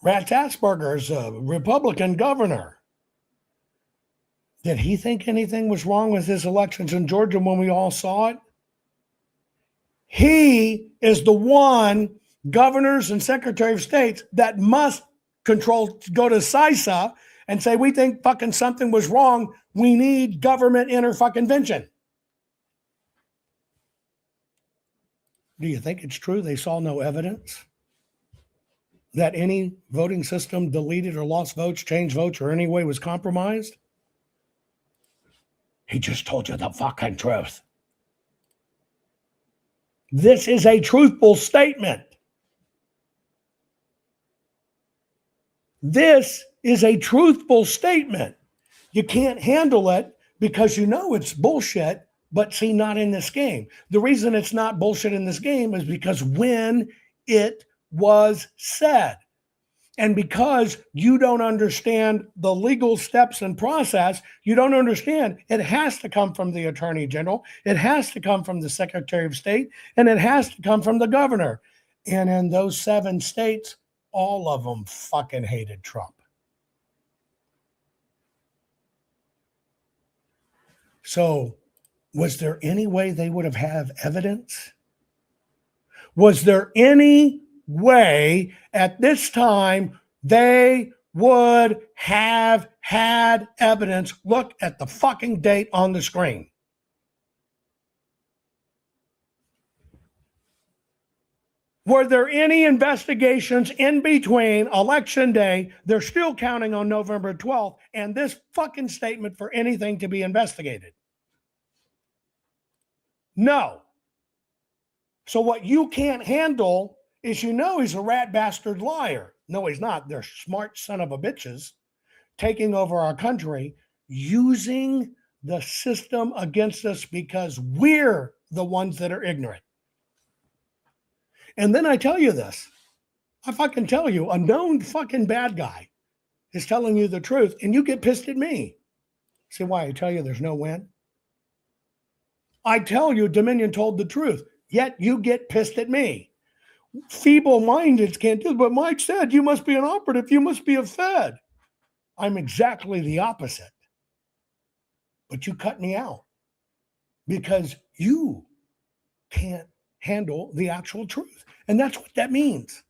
Ratasperger's a Republican governor. Did he think anything was wrong with his elections in Georgia when we all saw it? He is the one, governors and secretary of states, that must go to CISA and say, we think fucking something was wrong. We need government intervention. Do you think it's true they saw no evidence that any voting system deleted or lost votes, changed votes, or any way was compromised? He just told you the fucking truth. This is a truthful statement. This is a truthful statement. You can't handle it because you know it's bullshit, but see, not in this game. The reason it's not bullshit in this game is because when it was said, and because you don't understand the legal steps and process, you don't understand it has to come from the Attorney General, it has to come from the Secretary of State, and it has to come from the governor. And in those 7 states, all of them fucking hated Trump. So, was there any way they would have evidence? Was there any way at this time they would have had evidence? Look at the fucking date on the screen. Were there any investigations in between Election Day? They're still counting on November 12th and this fucking statement for anything to be investigated. No. So what you can't handle is, you know, he's a rat bastard liar. No, he's not. They're smart son of a bitches taking over our country, using the system against us because we're the ones that are ignorant. And then I tell you this. I fucking tell you, a known fucking bad guy is telling you the truth, and you get pissed at me. See why I tell you there's no win? I tell you Dominion told the truth, yet you get pissed at me. Feeble-minded can't do it, but Mike said you must be an operative, you must be a Fed. I'm exactly the opposite. But you cut me out because you can't handle the actual truth. And that's what that means.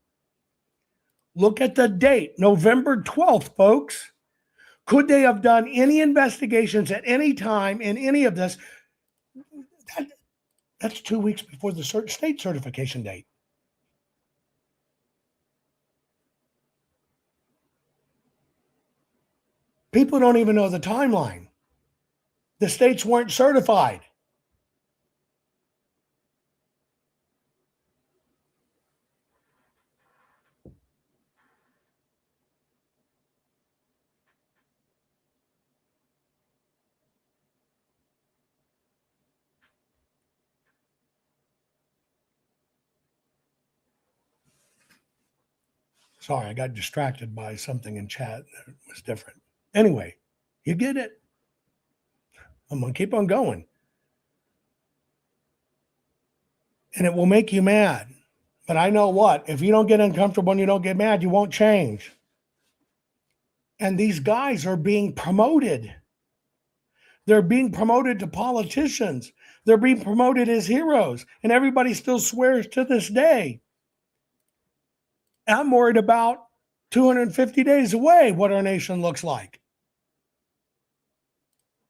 Look at the date, November 12th, folks. Could they have done any investigations at any time in any of this? That's 2 weeks before the state certification date. People don't even know the timeline. The states weren't certified. Sorry, I got distracted by something in chat that was different. Anyway, you get it. I'm going to keep on going. And it will make you mad. But I know what? If you don't get uncomfortable and you don't get mad, you won't change. And these guys are being promoted. They're being promoted to politicians. They're being promoted as heroes. And everybody still swears to this day. I'm worried about 250 days away what our nation looks like.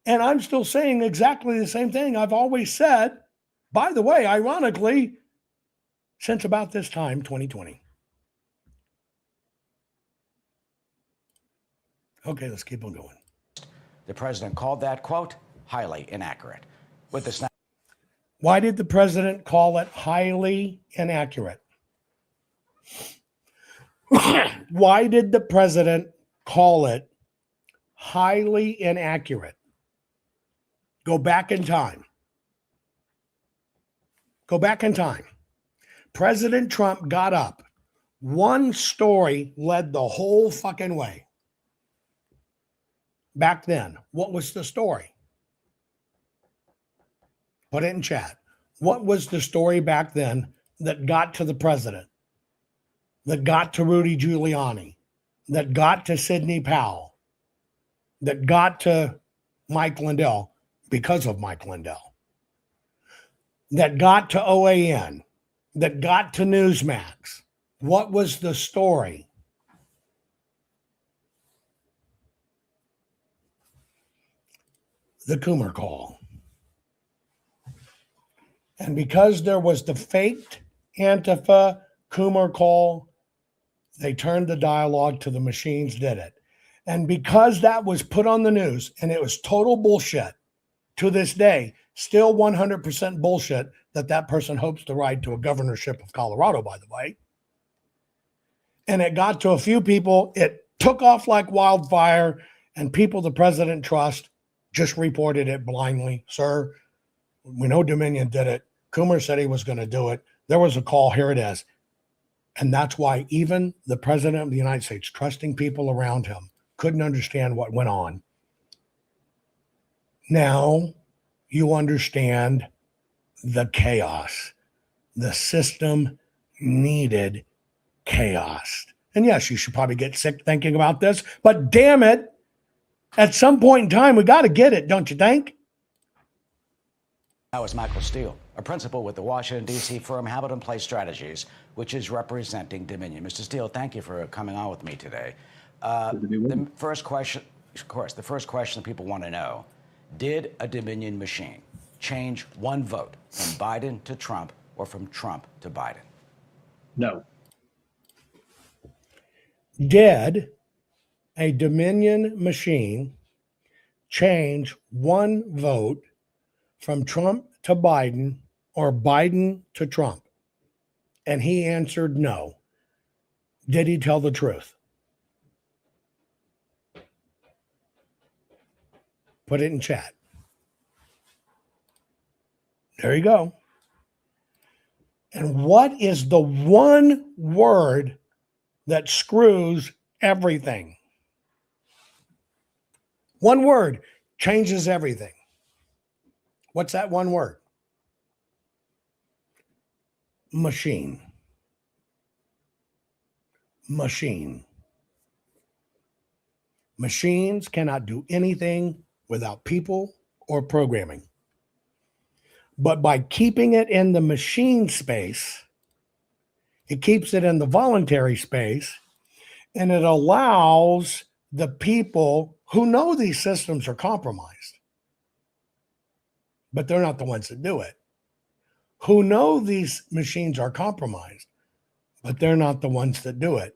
And I'm still saying exactly the same thing I've always said, by the way, ironically, since about this time, 2020. Okay, let's keep on going. The president called that, quote, highly inaccurate. With the snap. Why did the president call it highly inaccurate? Why did the president call it highly inaccurate? Go back in time. Go back in time. President Trump got up. One story led the whole fucking way. Back then, what was the story? Put it in chat. What was the story back then that got to the president, that got to Rudy Giuliani, that got to Sidney Powell, that got to Mike Lindell because of Mike Lindell, that got to OAN, that got to Newsmax? What was the story? The Coomer call. And because there was the faked Antifa Coomer call, they turned the dialogue to the machines did it. And because that was put on the news and it was total bullshit, to this day, still 100% bullshit that person hopes to ride to a governorship of Colorado, by the way. And it got to a few people. It took off like wildfire, and people the president trusts just reported it blindly. Sir, we know Dominion did it. Coomer said he was going to do it. There was a call. Here it is. And that's why even the president of the United States, trusting people around him, couldn't understand what went on. Now you understand the chaos. The system needed chaos. And yes, you should probably get sick thinking about this, but damn it, at some point in time, we got to get it, don't you think? Now is Michael Steele, a principal with the Washington, D.C. firm Hamilton Place Strategies, which is representing Dominion. Mr. Steele, thank you for coming on with me today. The first question that people want to know, did a Dominion machine change one vote from Biden to Trump or from Trump to Biden? No. Did a Dominion machine change one vote from Trump to Biden or Biden to Trump? And he answered no. Did he tell the truth? Put it in chat. There you go. And what is the one word that screws everything? One word changes everything. What's that one word? Machine. Machine. Machines cannot do anything without people or programming. But by keeping it in the machine space, it keeps it in the voluntary space, and it allows the people who know these systems are compromised, but they're not the ones that do it, who know these machines are compromised, but they're not the ones that do it.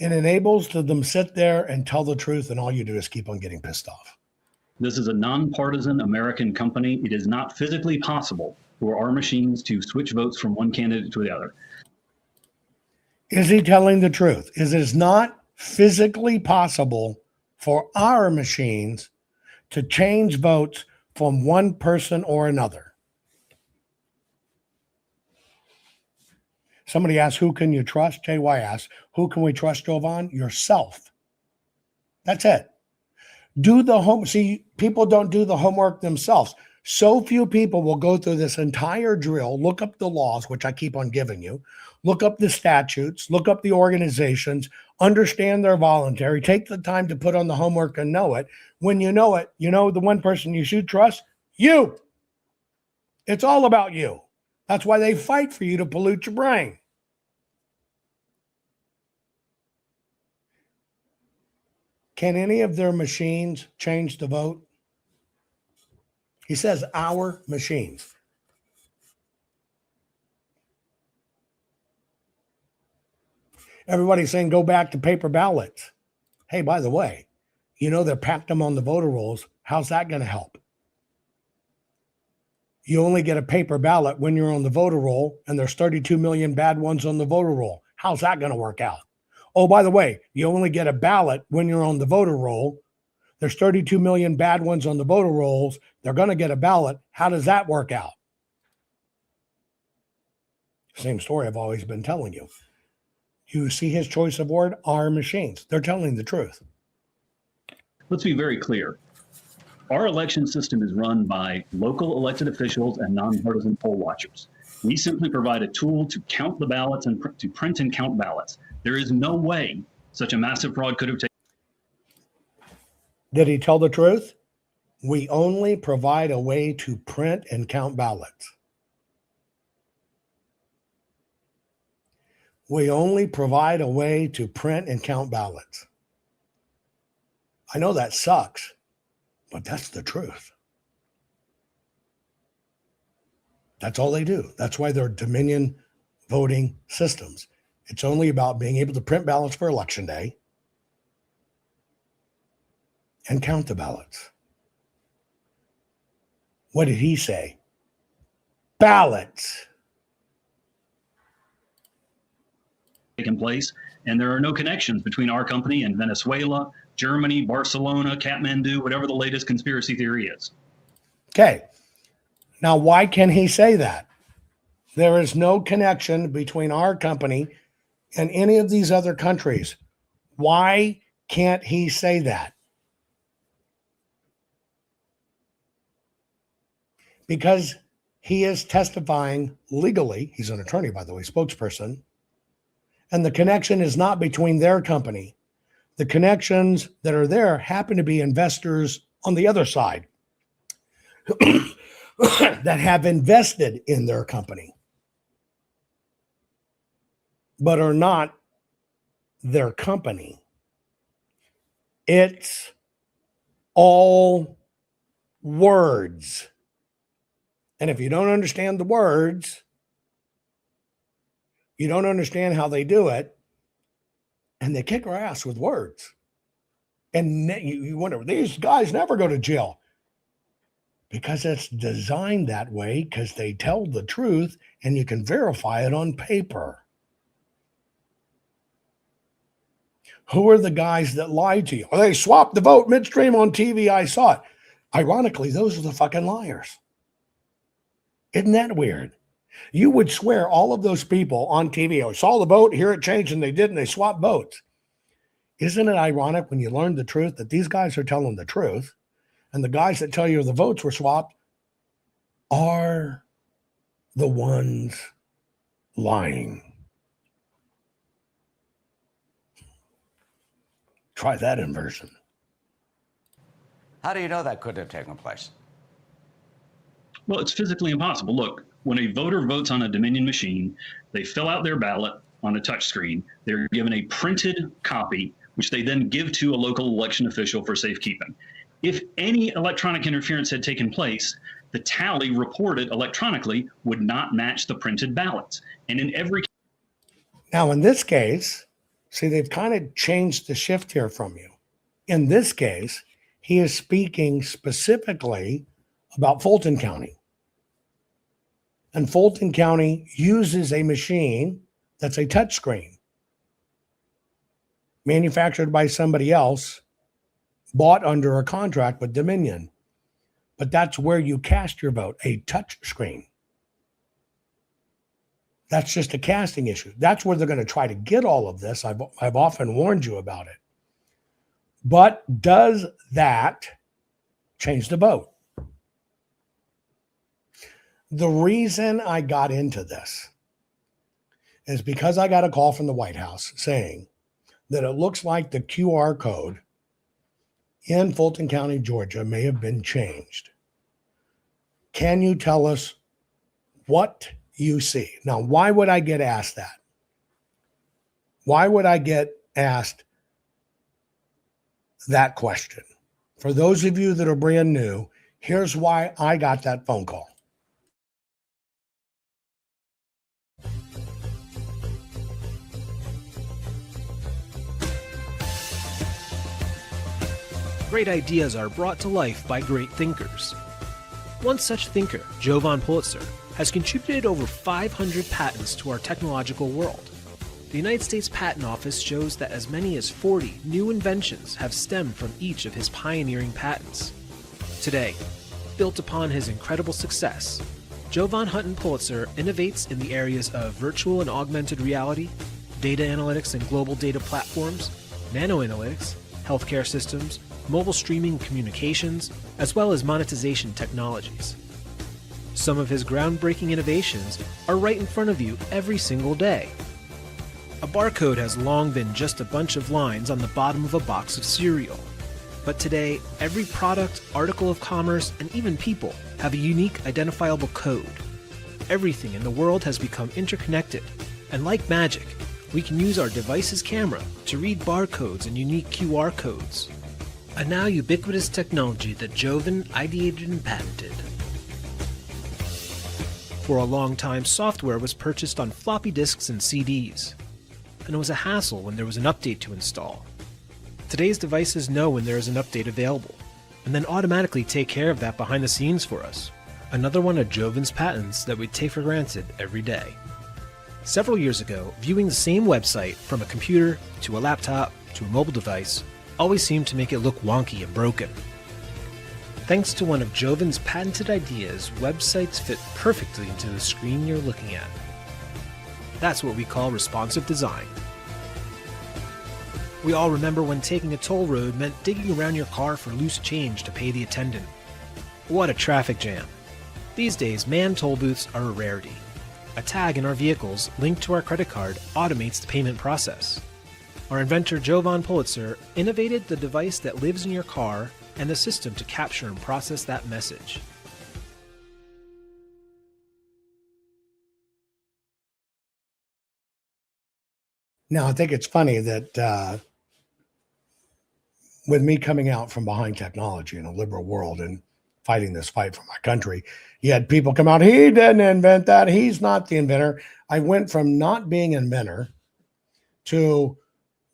It enables them sit there and tell the truth, and all you do is keep on getting pissed off. This is a nonpartisan American company. It is not physically possible for our machines to switch votes from one candidate to the other. Is he telling the truth? It is not physically possible for our machines to change votes from one person or another. Somebody asked, who can you trust? JY asked, who can we trust, Jovan? Yourself. That's it. Do the home. See, people don't do the homework themselves. So few people will go through this entire drill, look up the laws, which I keep on giving you, look up the statutes, look up the organizations, understand they're voluntary, take the time to put on the homework and know it. When you know it, you know the one person you should trust? You. It's all about you. That's why they fight for you to pollute your brain. Can any of their machines change the vote? He says our machines. Everybody's saying go back to paper ballots. Hey, by the way, They're packed them on the voter rolls. How's that going to help? You only get a paper ballot when you're on the voter roll, and there's 32 million bad ones on the voter roll. How's that going to work out? Oh, by the way, you only get a ballot when you're on the voter roll. There's 32 million bad ones on the voter rolls. They're going to get a ballot. How does that work out? Same story I've always been telling you. You see his choice of word, our machines. They're telling the truth. Let's be very clear. Our election system is run by local elected officials and nonpartisan poll watchers. We simply provide a tool to count the ballots and to print and count ballots. There is no way such a massive fraud could have taken. Did he tell the truth? We only provide a way to print and count ballots. We only provide a way to print and count ballots. I know that sucks, but that's the truth. That's all they do. That's why they're Dominion voting systems. It's only about being able to print ballots for Election Day and count the ballots. What did he say? Ballots. Taken place, and there are no connections between our company and Venezuela, Germany, Barcelona, Kathmandu, whatever the latest conspiracy theory is. Okay. Now, why can he say that? There is no connection between our company and any of these other countries. Why can't he say that? Because he is testifying legally. He's an attorney, by the way, spokesperson. And the connection is not between their company. The connections that are there happen to be investors on the other side that have invested in their company, but are not their company. It's all words. And if you don't understand the words, you don't understand how they do it, and they kick our ass with words. And you wonder, these guys never go to jail. Because it's designed that way, because they tell the truth, and you can verify it on paper. Who are the guys that lied to you? Well, they swapped the vote midstream on TV. I saw it. Ironically, those are the fucking liars. Isn't that weird? You would swear all of those people on TV, I saw the vote, here it changed, and they did, and they swapped votes. Isn't it ironic when you learn the truth that these guys are telling the truth, and the guys that tell you the votes were swapped are the ones lying? Try that inversion. How do you know that couldn't have taken place? Well, it's physically impossible. Look, when a voter votes on a Dominion machine, they fill out their ballot on a touchscreen. They're given a printed copy, which they then give to a local election official for safekeeping. If any electronic interference had taken place, the tally reported electronically would not match the printed ballots. And in every Now, in this case, see, they've kind of changed the shift here from you. In this case, he is speaking specifically about Fulton County. And Fulton County uses a machine that's a touchscreen, manufactured by somebody else, bought under a contract with Dominion. But that's where you cast your vote, a touch screen. That's just a casting issue. That's where they're going to try to get all of this. I've often warned you about it. But does that change the vote? The reason I got into this is because I got a call from the White House saying that it looks like the QR code in Fulton County, Georgia, may have been changed. Can you tell us what you see? Now, why would I get asked that? Why would I get asked that question? For those of you that are brand new, here's why I got that phone call. Great ideas are brought to life by great thinkers. One such thinker, Jovan Pulitzer, has contributed over 500 patents to our technological world. The United States Patent Office shows that as many as 40 new inventions have stemmed from each of his pioneering patents. Today, built upon his incredible success, Jovan Hutton Pulitzer innovates in the areas of virtual and augmented reality, data analytics and global data platforms, nanoanalytics, healthcare systems, mobile streaming and communications, as well as monetization technologies. Some of his groundbreaking innovations are right in front of you every single day. A barcode has long been just a bunch of lines on the bottom of a box of cereal. But today, every product, article of commerce, and even people have a unique identifiable code. Everything in the world has become interconnected, and like magic, we can use our device's camera to read barcodes and unique QR codes. A now ubiquitous technology that Jovan ideated and patented. For a long time, software was purchased on floppy disks and CDs, and it was a hassle when there was an update to install. Today's devices know when there is an update available, and then automatically take care of that behind the scenes for us. Another one of Jovan's patents that we take for granted every day. Several years ago, viewing the same website from a computer to a laptop to a mobile device always seemed to make it look wonky and broken. Thanks to one of Jovan's patented ideas, websites fit perfectly into the screen you're looking at. That's what we call responsive design. We all remember when taking a toll road meant digging around your car for loose change to pay the attendant. What a traffic jam. These days, manned toll booths are a rarity. A tag in our vehicles linked to our credit card automates the payment process. Our inventor Jovan Pulitzer innovated the device that lives in your car and the system to capture and process that message. Now, I think it's funny that with me coming out from behind technology in a liberal world and fighting this fight for my country, you had people come out, he didn't invent that, he's not the inventor. I went from not being an inventor to,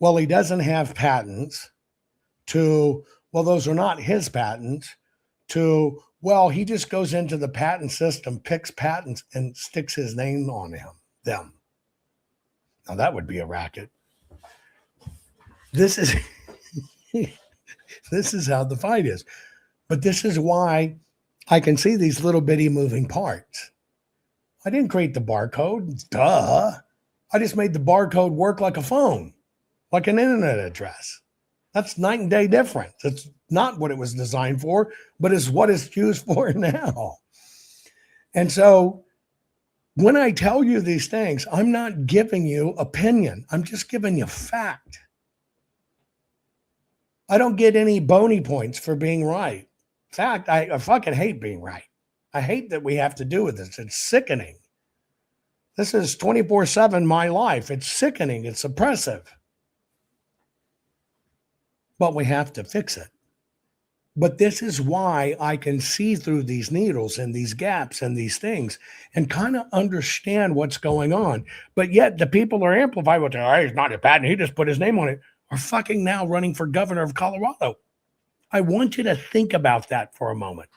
well, he doesn't have patents, to, well, those are not his patents, to, well, he just goes into the patent system, picks patents, and sticks his name on them. Now, that would be a racket. This is this is how the fight is. But this is why I can see these little bitty moving parts. I didn't create the barcode. Duh. I just made the barcode work like a phone, like an internet address. That's night and day difference. It's not what it was designed for, but it's what it's used for now. And so when I tell you these things, I'm not giving you opinion. I'm just giving you fact. I don't get any bony points for being right. In fact, I fucking hate being right. I hate that we have to do with this. It's sickening. This is 24/7 my life. It's sickening. It's oppressive. But we have to fix it. But this is why I can see through these needles and these gaps and these things and kind of understand what's going on. But yet the people are amplified with, oh, he's not a patent, he just put his name on it, are fucking now running for governor of Colorado. I want you to think about that for a moment.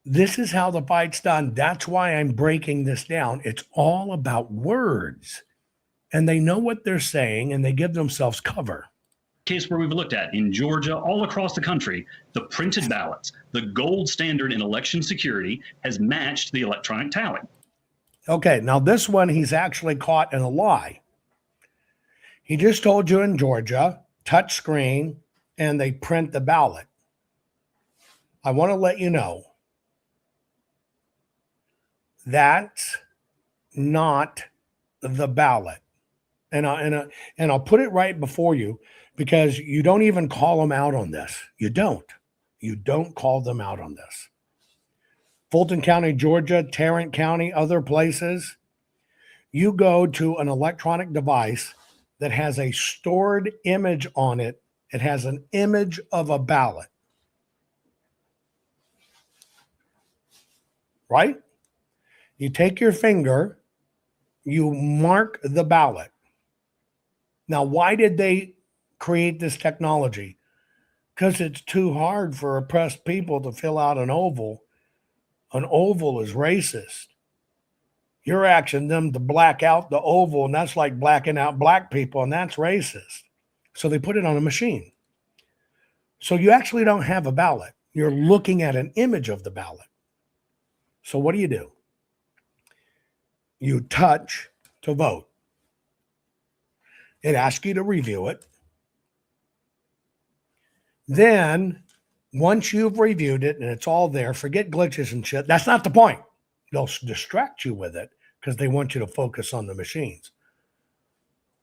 This is how the fight's done. That's why I'm breaking this down. It's all about words. And they know what they're saying, and they give themselves cover. Case where we've looked at in Georgia, all across the country, the printed ballots, the gold standard in election security, has matched the electronic tally. Okay, now this one, he's actually caught in a lie. He just told you in Georgia, touch screen, and they print the ballot. I want to let you know that's not the ballot. And I'll put it right before you, because you don't even call them out on this. You don't call them out on this. Fulton County, Georgia, Tarrant County, other places, you go to an electronic device that has a stored image on it. It has an image of a ballot. Right? You take your finger you mark the ballot. Now, why did they create this technology? Because it's too hard for oppressed people to fill out an oval. An oval is racist. You're asking them to black out the oval, and that's like blacking out black people, and that's racist. So they put it on a machine. So you actually don't have a ballot. You're looking at an image of the ballot. So what do? You touch to vote. It asks you to review it. Then, once you've reviewed it and it's all there, forget glitches and shit. That's not the point. They'll distract you with it because they want you to focus on the machines.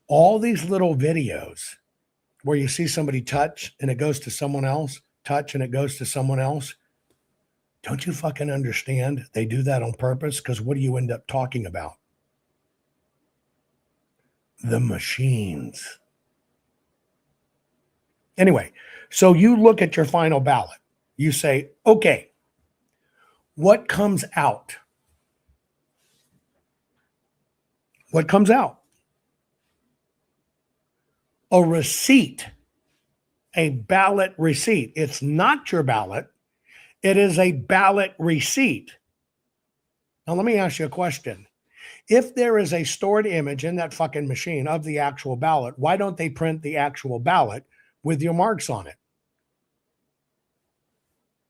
All these little videos where you see somebody touch and it goes to someone else, touch and it goes to someone else. Don't you fucking understand? They do that on purpose because what do you end up talking about? The machines. Anyway, so you look at your final ballot. You say, okay, what comes out? What comes out? A receipt, a ballot receipt. It's not your ballot. It is a ballot receipt. Now, let me ask you a question. If there is a stored image in that fucking machine of the actual ballot, why don't they print the actual ballot with your marks on it?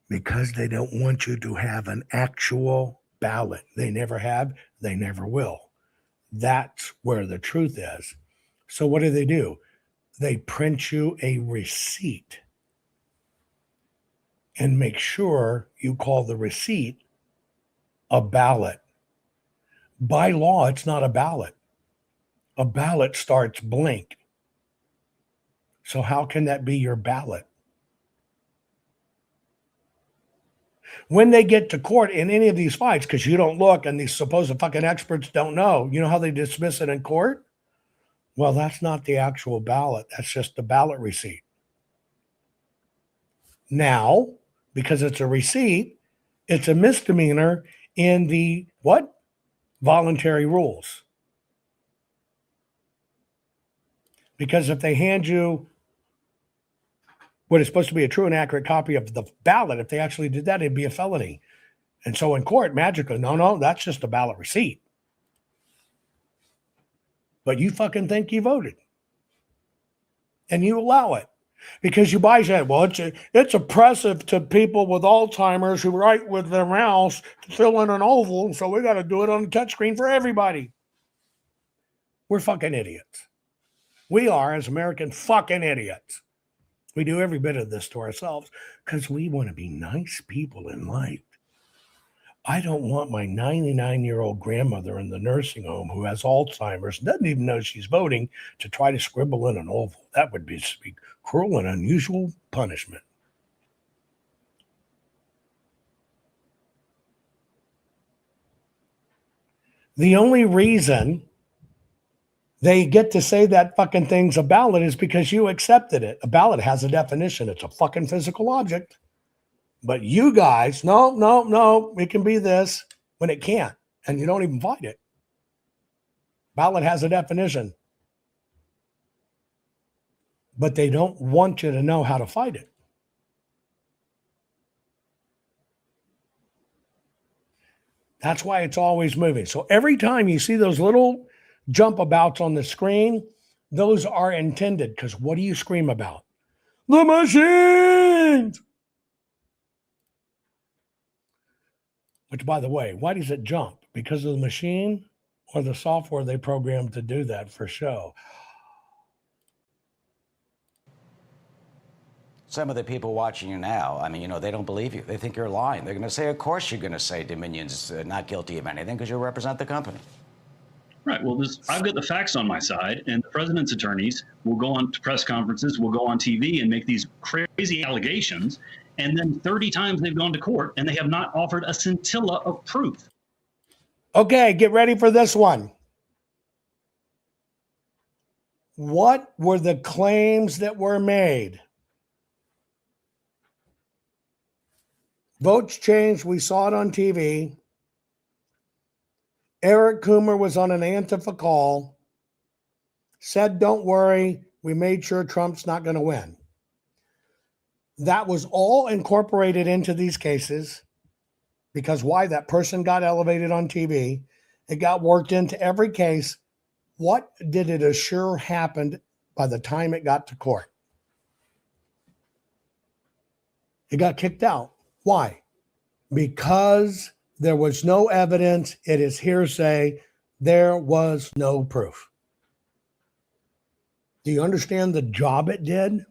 Because they don't want you to have an actual ballot. They never have, they never will. That's where the truth is. So what do? They print you a receipt and make sure you call the receipt a ballot. By law, it's not a ballot. A ballot starts blank. So how can that be your ballot? When they get to court in any of these fights, because you don't look and these supposed fucking experts don't know, you know how they dismiss it in court? Well, that's not the actual ballot. That's just the ballot receipt. Now, because it's a receipt, it's a misdemeanor in the what? Voluntary rules. Because if they hand you what is supposed to be a true and accurate copy of the ballot, if they actually did that, it'd be a felony. And so in court, magically, no, that's just a ballot receipt. But you fucking think you voted. And you allow it. Because you buy that, well, it's oppressive to people with Alzheimer's who write with their mouse to fill in an oval, and so we got to do it on the touchscreen for everybody. We're fucking idiots. We are, as American fucking idiots. We do every bit of this to ourselves because we want to be nice people in life. I don't want my 99-year-old grandmother in the nursing home who has Alzheimer's, doesn't even know she's voting, to try to scribble in an oval. That would be cruel and unusual punishment. The only reason they get to say that fucking thing's a ballot is because you accepted it. A ballot has a definition. It's a fucking physical object. But you guys, no, it can be this when it can't. And you don't even fight it. Ballot has a definition. But they don't want you to know how to fight it. That's why it's always moving. So every time you see those little jump abouts on the screen, those are intended. Because what do you scream about? The machines! Which, by the way, why does it jump? Because of the machine or the software they programmed to do that for show? Some of the people watching you now, I mean, they don't believe you. They think you're lying. They're going to say, of course you're going to say Dominion's not guilty of anything because you represent the company. Right. Well, I've got the facts on my side, and the president's attorneys will go on to press conferences, will go on TV and make these crazy allegations. And then 30 times they've gone to court and they have not offered a scintilla of proof. Okay, get ready for this one. What were the claims that were made? Votes changed. We saw it on TV. Eric Coomer was on an Antifa call, said, don't worry, we made sure Trump's not going to win. That was all incorporated into these cases because why? That person got elevated on TV. It got worked into every case. What did it assure happened by the time it got to court? It got kicked out. Why? Because there was no evidence. It is hearsay. There was no proof. Do you understand the job it did?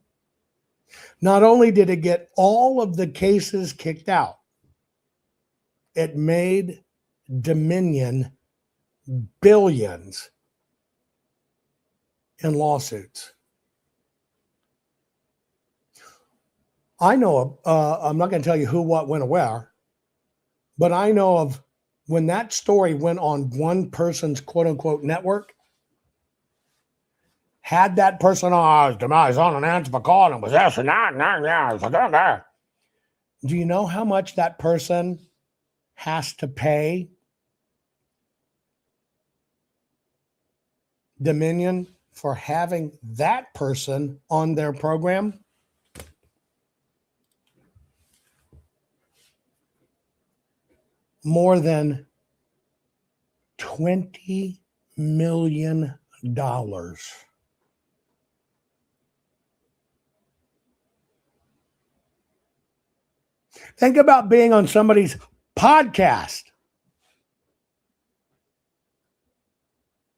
Not only did it get all of the cases kicked out, it made Dominion billions in lawsuits. I know, I'm not going to tell you who, what, when, or where, but I know of when that story went on one person's quote unquote network, had that person on, demise on an Antifa call and it was this and that. Do you know how much that person has to pay Dominion for having that person on their program? More than $20 million. Think about being on somebody's podcast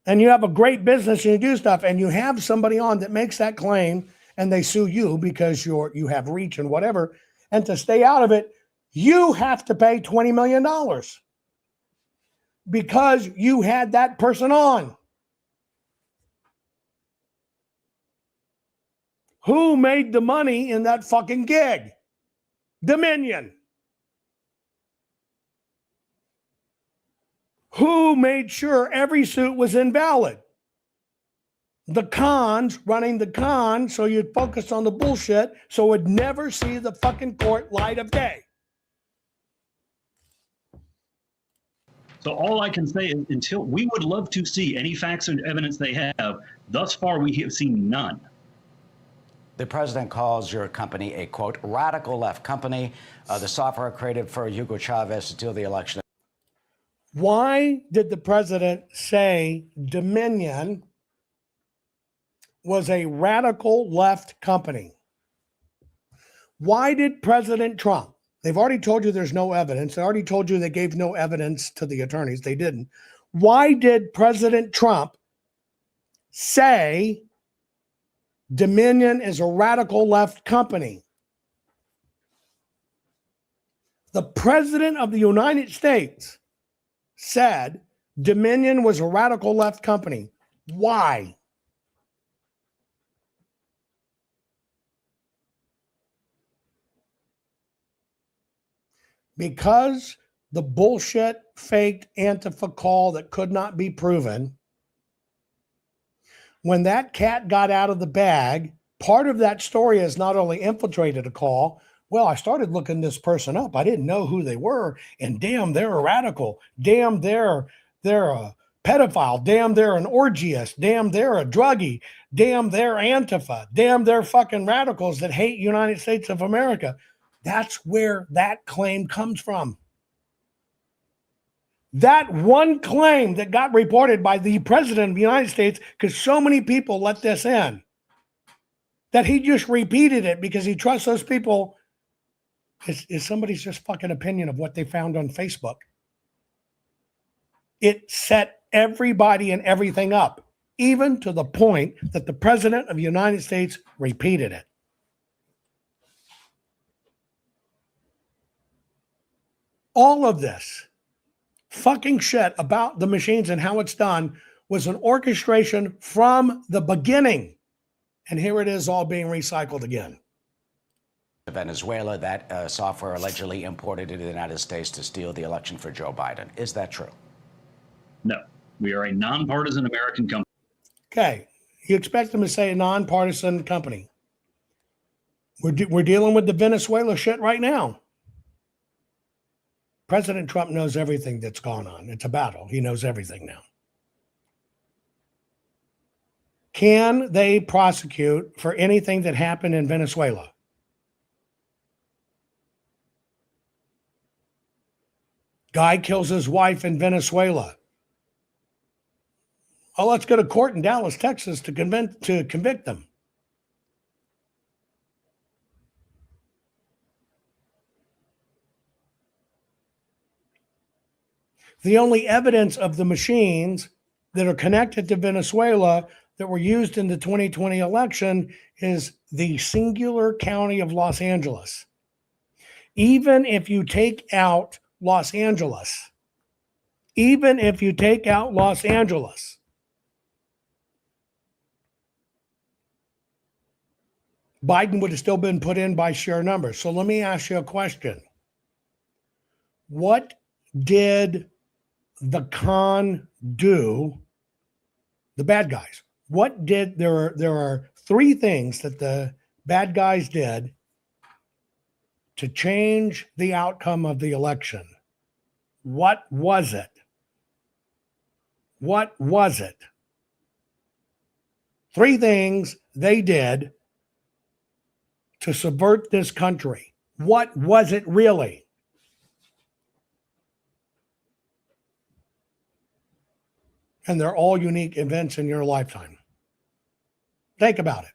and you have a great business and you do stuff and you have somebody on that makes that claim and they sue you because you have reach and whatever. And to stay out of it, you have to pay $20 million because you had that person on. Who made the money in that fucking gig? Dominion. Who made sure every suit was invalid? The cons running the con so you'd focus on the bullshit so it'd never see the fucking court light of day. So all I can say is until we would love to see any facts and evidence they have. Thus far, we have seen none. The president calls your company a, quote, radical left company. The software created for Hugo Chavez to steal the election. Why did the president say Dominion was a radical left company? Why did President Trump, they've already told you there's no evidence. They already told you they gave no evidence to the attorneys. They didn't. Why did President Trump say Dominion is a radical left company? The president of the United States said Dominion was a radical left company. Why? Because the bullshit, fake Antifa call that could not be proven, when that cat got out of the bag, part of that story has not only infiltrated a call, well, I started looking this person up. I didn't know who they were, and damn, they're a radical. Damn, they're a pedophile. Damn, they're an orgiast. Damn, they're a druggie. Damn, they're Antifa. Damn, they're fucking radicals that hate United States of America. That's where that claim comes from. That one claim that got reported by the president of the United States, because so many people let this in, that he just repeated it because he trusts those people, is somebody's just fucking opinion of what they found on Facebook. It set everybody and everything up, even to the point that the president of the United States repeated it. All of this fucking shit about the machines and how it's done was an orchestration from the beginning. And here it is all being recycled again. Venezuela, that software allegedly imported into the United States to steal the election for Joe Biden. Is that true? No. We are a nonpartisan American company. Okay. You expect them to say a nonpartisan company. We're dealing with the Venezuela shit right now. President Trump knows everything that's gone on. It's a battle. He knows everything now. Can they prosecute for anything that happened in Venezuela? Guy kills his wife in Venezuela. Oh, let's go to court in Dallas, Texas to convict them. The only evidence of the machines that are connected to Venezuela that were used in the 2020 election is the singular county of Los Angeles. Even if you take out Los Angeles, Biden would have still been put in by sheer numbers. So let me ask you a question. What did the con do, the bad guys? What did, there are three things that the bad guys did to change the outcome of the election. What was it? What was it? Three things they did to subvert this country. What was it really? And they're all unique events in your lifetime. Think about it.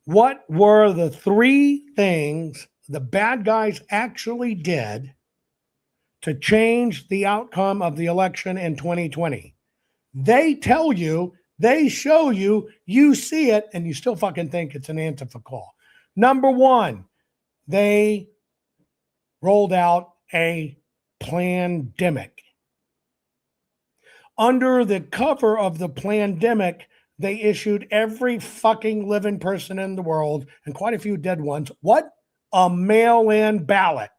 What were the three things the bad guys actually did to change the outcome of the election in 2020? They tell you, they show you, you see it, and you still fucking think it's an Antifa call. Number one, they rolled out a pandemic. Under the cover of the pandemic, they issued every fucking living person in the world, and quite a few dead ones, what? A mail-in ballot.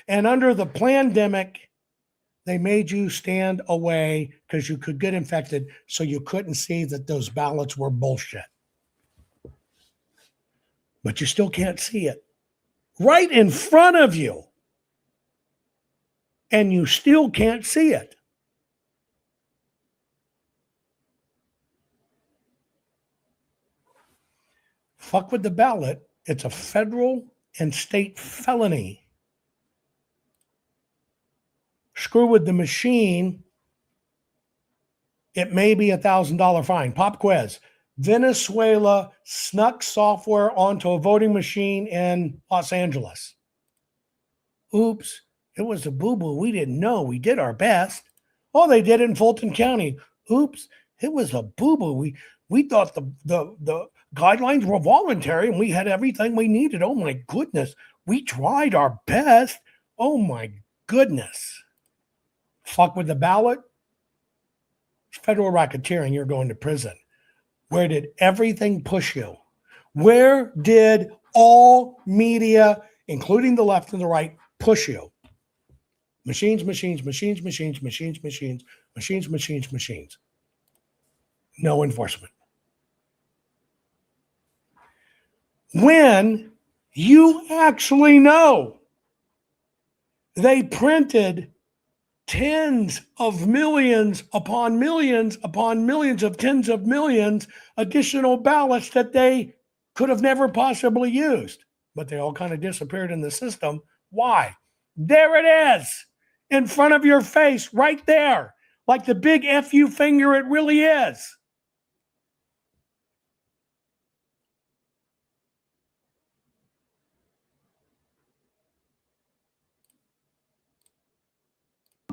And under the pandemic, they made you stand away because you could get infected, so you couldn't see that those ballots were bullshit. But you still can't see it. Right in front of you. And you still can't see it. Fuck with the ballot. It's a federal and state felony. Screw with the machine. It may be $1,000 fine. Pop quiz. Venezuela snuck software onto a voting machine in Los Angeles. Oops. It was a boo-boo. We didn't know. We did our best. Oh, they did it in Fulton County. Oops. It was a boo-boo. We thought the guidelines were voluntary and we had everything we needed. Oh, my goodness. We tried our best. Oh, my goodness. Fuck with the ballot. It's federal racketeering. You're going to prison. Where did everything push you? Where did all media, including the left and the right, push you? Machines, machines, machines, machines, machines, machines, machines, machines, machines. No enforcement. When you actually know they printed tens of millions upon millions of tens of millions additional ballots that they could have never possibly used, but they all kind of disappeared in the system. Why? There it is. In front of your face, right there, like the big FU finger it really is.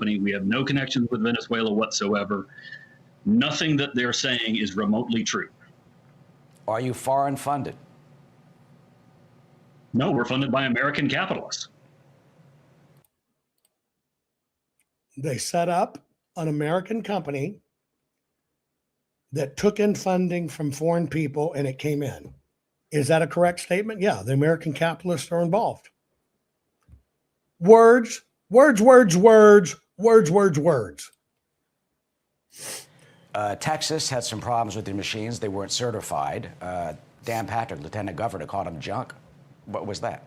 We have no connections with Venezuela whatsoever. Nothing that they're saying is remotely true. Are you foreign funded? No, we're funded by American capitalists. They set up an American company that took in funding from foreign people and it came in. Is that a correct statement? Yeah, the American capitalists are involved. Words, words, words, words, words, words, words. Texas had some problems with the machines. They weren't certified. Dan Patrick, Lieutenant Governor, called them junk. What was that?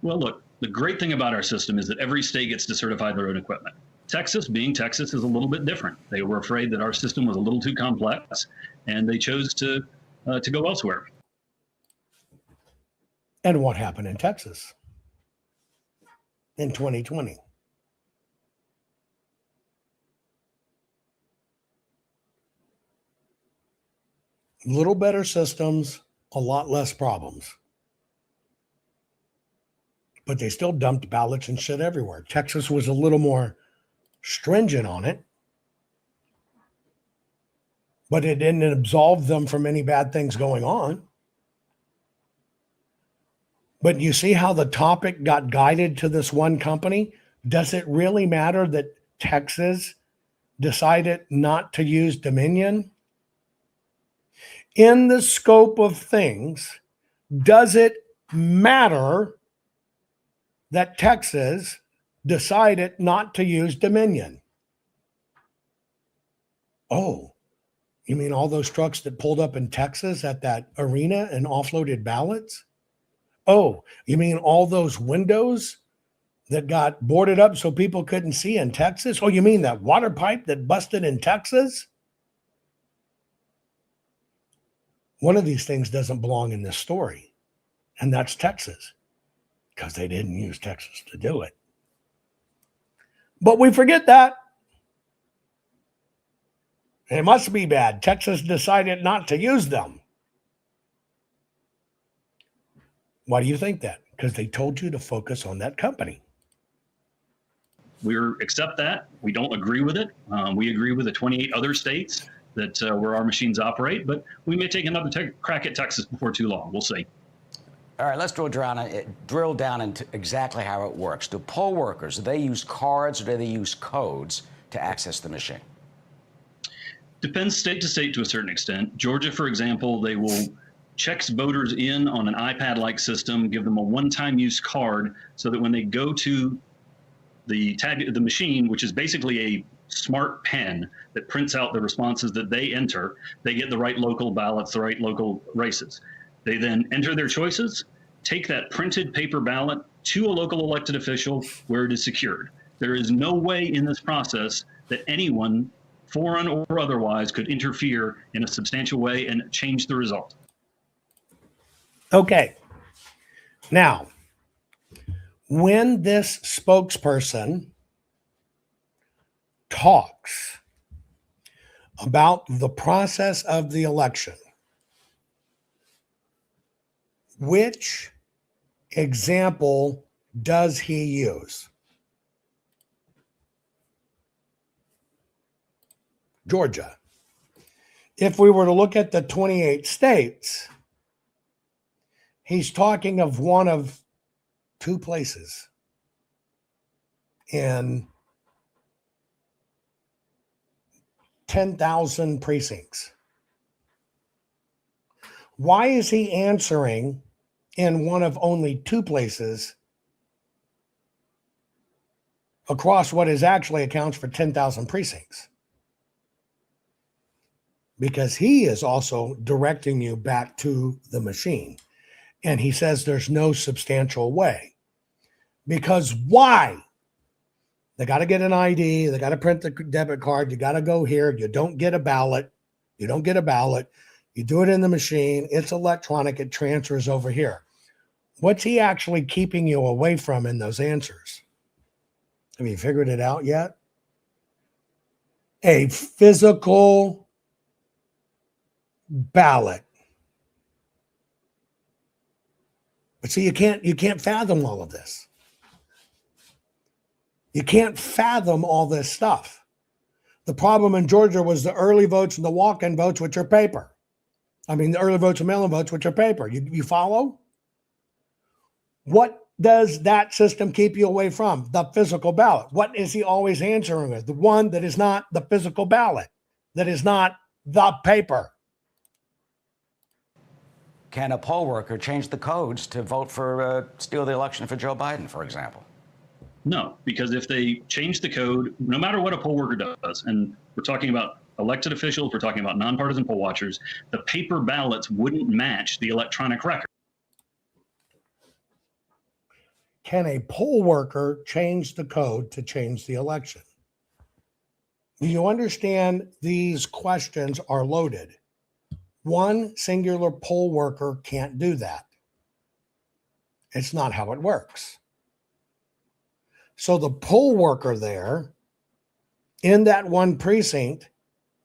Well, look, the great thing about our system is that every state gets to certify their own equipment. Texas, being Texas, is a little bit different. They were afraid that our system was a little too complex, and they chose to go elsewhere. And what happened in Texas in 2020? Little better systems, a lot less problems. But they still dumped ballots and shit everywhere. Texas was a little more stringent on it, but it didn't absolve them from any bad things going on. But you see how the topic got guided to this one company? Does it really matter that Texas decided not to use Dominion? In the scope of things, does it matter that Texas decided not to use Dominion? Oh, you mean all those trucks that pulled up in Texas at that arena and offloaded ballots? Oh, you mean all those windows that got boarded up so people couldn't see in Texas? Oh, you mean that water pipe that busted in Texas? One of these things doesn't belong in this story, and that's Texas, because they didn't use Texas to do it. But we forget that. It must be bad. Texas decided not to use them. Why do you think that? Because they told you to focus on that company. We accept that. We don't agree with it. We agree with the 28 other states that where our machines operate, but we may take another crack at Texas before too long. We'll see. All right, let's drill down into exactly how it works. Do poll workers, do they use cards or do they use codes to access the machine? Depends state to state to a certain extent. Georgia, for example, they will check voters in on an iPad-like system, give them a one-time use card so that when they go to the machine, which is basically a smart pen that prints out the responses that they enter, they get the right local ballots, the right local races. They then enter their choices, take that printed paper ballot to a local elected official where it is secured. There is no way in this process that anyone, foreign or otherwise, could interfere in a substantial way and change the result. Okay. Now, when this spokesperson talks about the process of the election, which example does he use? Georgia. If we were to look at the 28 states, he's talking of one of two places in 10,000 precincts. Why is he answering in one of only two places across what is actually accounts for 10,000 precincts? Because he is also directing you back to the machine. And he says there's no substantial way. Because why? They got to get an ID. They got to print the debit card. You got to go here. You don't get a ballot. You don't get a ballot. You do it in the machine. It's electronic. It transfers over here. What's he actually keeping you away from in those answers? Have you figured it out yet? A physical ballot. But see, you can't fathom all of this. You can't fathom all this stuff. The problem in Georgia was the early votes and the walk-in votes, which are paper. I mean, the early votes and mail-in votes, which are paper. You follow? What does that system keep you away from? The physical ballot. What is he always answering with? The one that is not the physical ballot, that is not the paper. Can a poll worker change the codes to vote for, steal the election for Joe Biden, for example? No, because if they change the code, no matter what a poll worker does, and we're talking about elected officials, we're talking about nonpartisan poll watchers, the paper ballots wouldn't match the electronic record. Can a poll worker change the code to change the election? Do you understand these questions are loaded? One singular poll worker can't do that. It's not how it works. So the poll worker there in that one precinct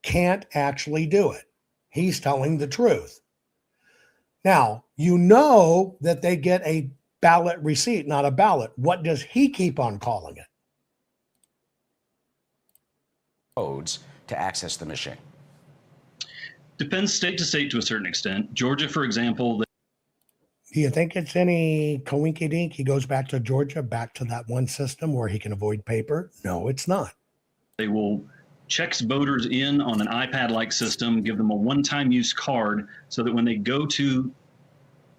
can't actually do it. He's telling the truth. Now, you know that they get a ballot receipt, not a ballot. What does he keep on calling it? Codes to access the machine. Depends state to state to a certain extent. Georgia, for example. Do you think it's any coinky dink? He goes back to Georgia, back to that one system where he can avoid paper? No, it's not. They will check voters in on an iPad-like system, give them a one-time use card so that when they go to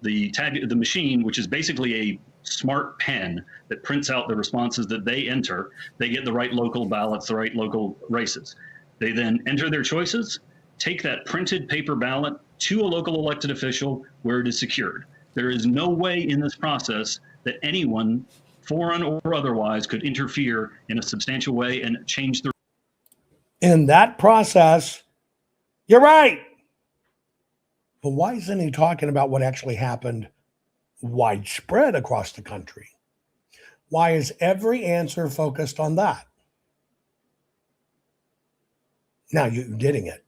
the machine, which is basically a smart pen that prints out the responses that they enter, they get the right local ballots, the right local races. They then enter their choices, take that printed paper ballot to a local elected official where it is secured. There is no way in this process that anyone, foreign or otherwise, could interfere in a substantial way and change the. In that process, you're right. But why isn't he talking about what actually happened widespread across the country? Why is every answer focused on that? Now you're getting it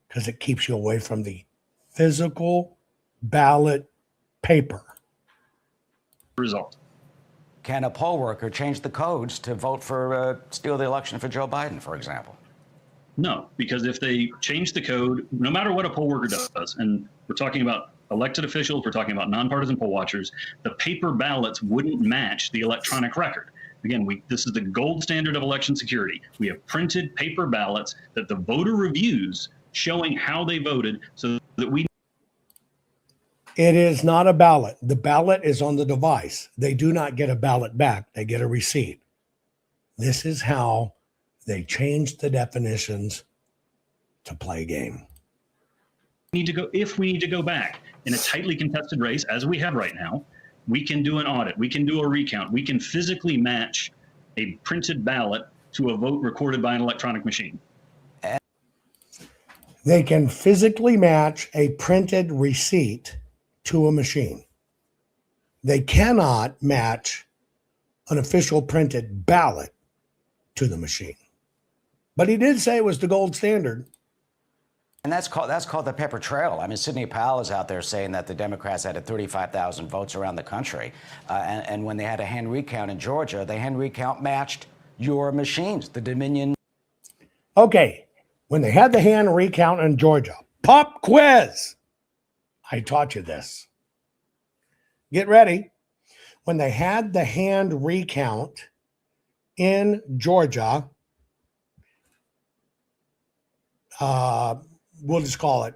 because it keeps you away from the physical ballot paper. Result. Can a poll worker change the codes to vote for, steal the election for Joe Biden, for example? No, because if they change the code, no matter what a poll worker does, and we're talking about elected officials, we're talking about nonpartisan poll watchers, the paper ballots wouldn't match the electronic record. Again, this is the gold standard of election security. We have printed paper ballots that the voter reviews showing how they voted so that we. It is not a ballot. The ballot is on the device. They do not get a ballot back. They get a receipt. This is how they changed the definitions to play a game. If we need to go back in a tightly contested race, as we have right now, we can do an audit. We can do a recount. We can physically match a printed ballot to a vote recorded by an electronic machine. They can physically match a printed receipt to a machine. They cannot match an official printed ballot to the machine. But he did say it was the gold standard. And that's called the paper trail. I mean, Sidney Powell is out there saying that the Democrats had 35,000 votes around the country. And when they had a hand recount in Georgia, the hand recount matched your machines, the Dominion. Okay, when they had the hand recount in Georgia, pop quiz. I taught you this. Get ready. When they had the hand recount in Georgia, we'll just call it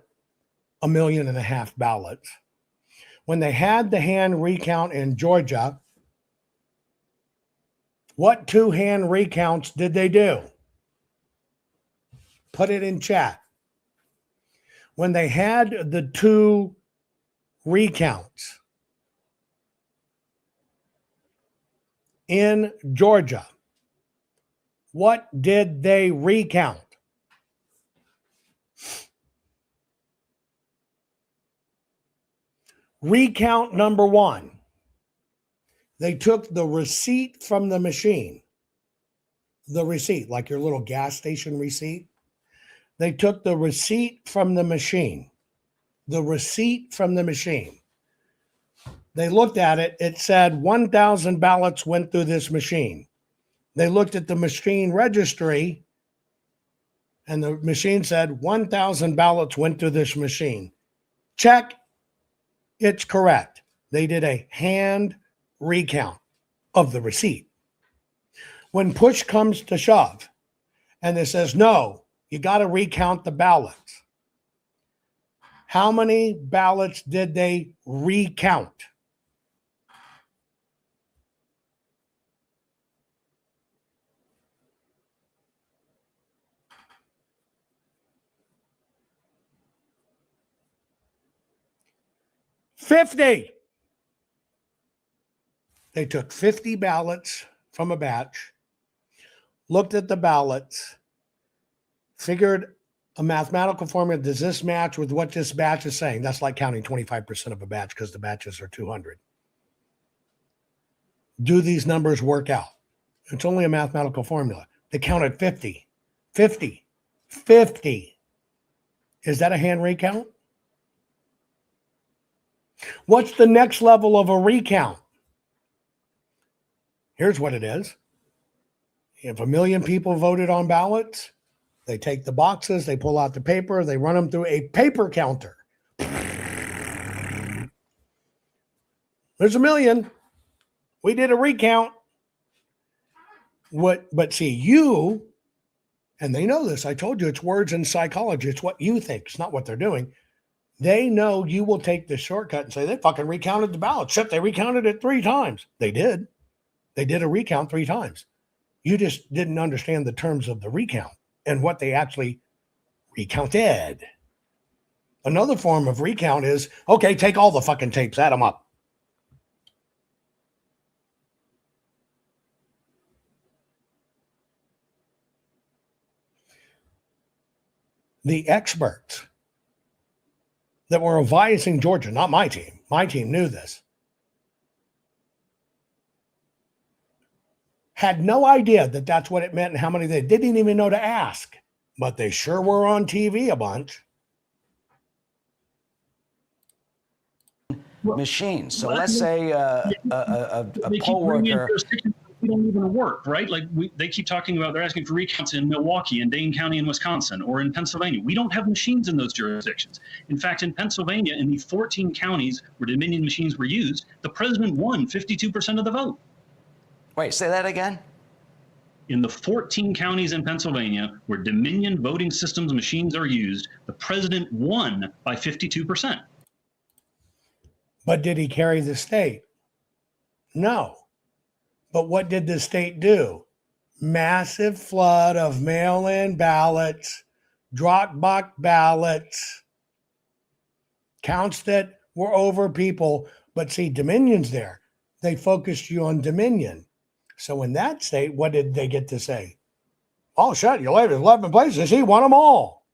1.5 million ballots. When they had the hand recount in Georgia, what 2 hand recounts did they do? Put it in chat. When they had the 2 recounts in Georgia, what did they recount? Recount number 1. They took the receipt from the machine. The receipt, like your little gas station receipt. They took the receipt from the machine. The receipt from the machine. They looked at it. It said 1,000 ballots went through this machine. They looked at the machine registry, and the machine said 1,000 ballots went through this machine. Check. It's correct. They did a hand recount of the receipt. When push comes to shove, and it says, no, you got to recount the ballots. How many ballots did they recount? $50. They took 50 ballots from a batch, looked at the ballots, figured a mathematical formula. Does this match with what this batch is saying? That's like counting 25% of a batch because the batches are 200. Do these numbers work out? It's only a mathematical formula. They counted 50. 50. 50. Is that a hand recount? What's the next level of a recount? Here's what it is. If 1 million people voted on ballots, they take the boxes, they pull out the paper, they run them through a paper counter. There's 1 million. We did a recount. But see, you, and they know this, I told you it's words in psychology. It's what you think. It's not what they're doing. They know you will take the shortcut and say, they fucking recounted the ballot. Except they recounted it 3 times. They did. They did a recount 3 times. You just didn't understand the terms of the recount and what they actually recounted. Another form of recount is, okay, take all the fucking tapes, add them up. The experts that were advising Georgia, not my team knew this, had no idea that that's what it meant and how many they didn't even know to ask, but they sure were on TV a bunch. Machines. So let's say a poll worker. We don't even work, right? Like they keep talking about, they're asking for recounts in Milwaukee and Dane County in Wisconsin or in Pennsylvania. We don't have machines in those jurisdictions. In fact, in Pennsylvania, in the 14 counties where Dominion machines were used, the president won 52% of the vote. Wait, say that again? In the 14 counties in Pennsylvania where Dominion voting systems machines are used, the president won by 52%. But did he carry the state? No. But what did the state do? Massive flood of mail-in ballots, drop-box ballots, counts that were over people. But see, Dominion's there. They focused you on Dominion. So in that state, what did they get to say? Oh, shit, you laid 11 places. He won them all.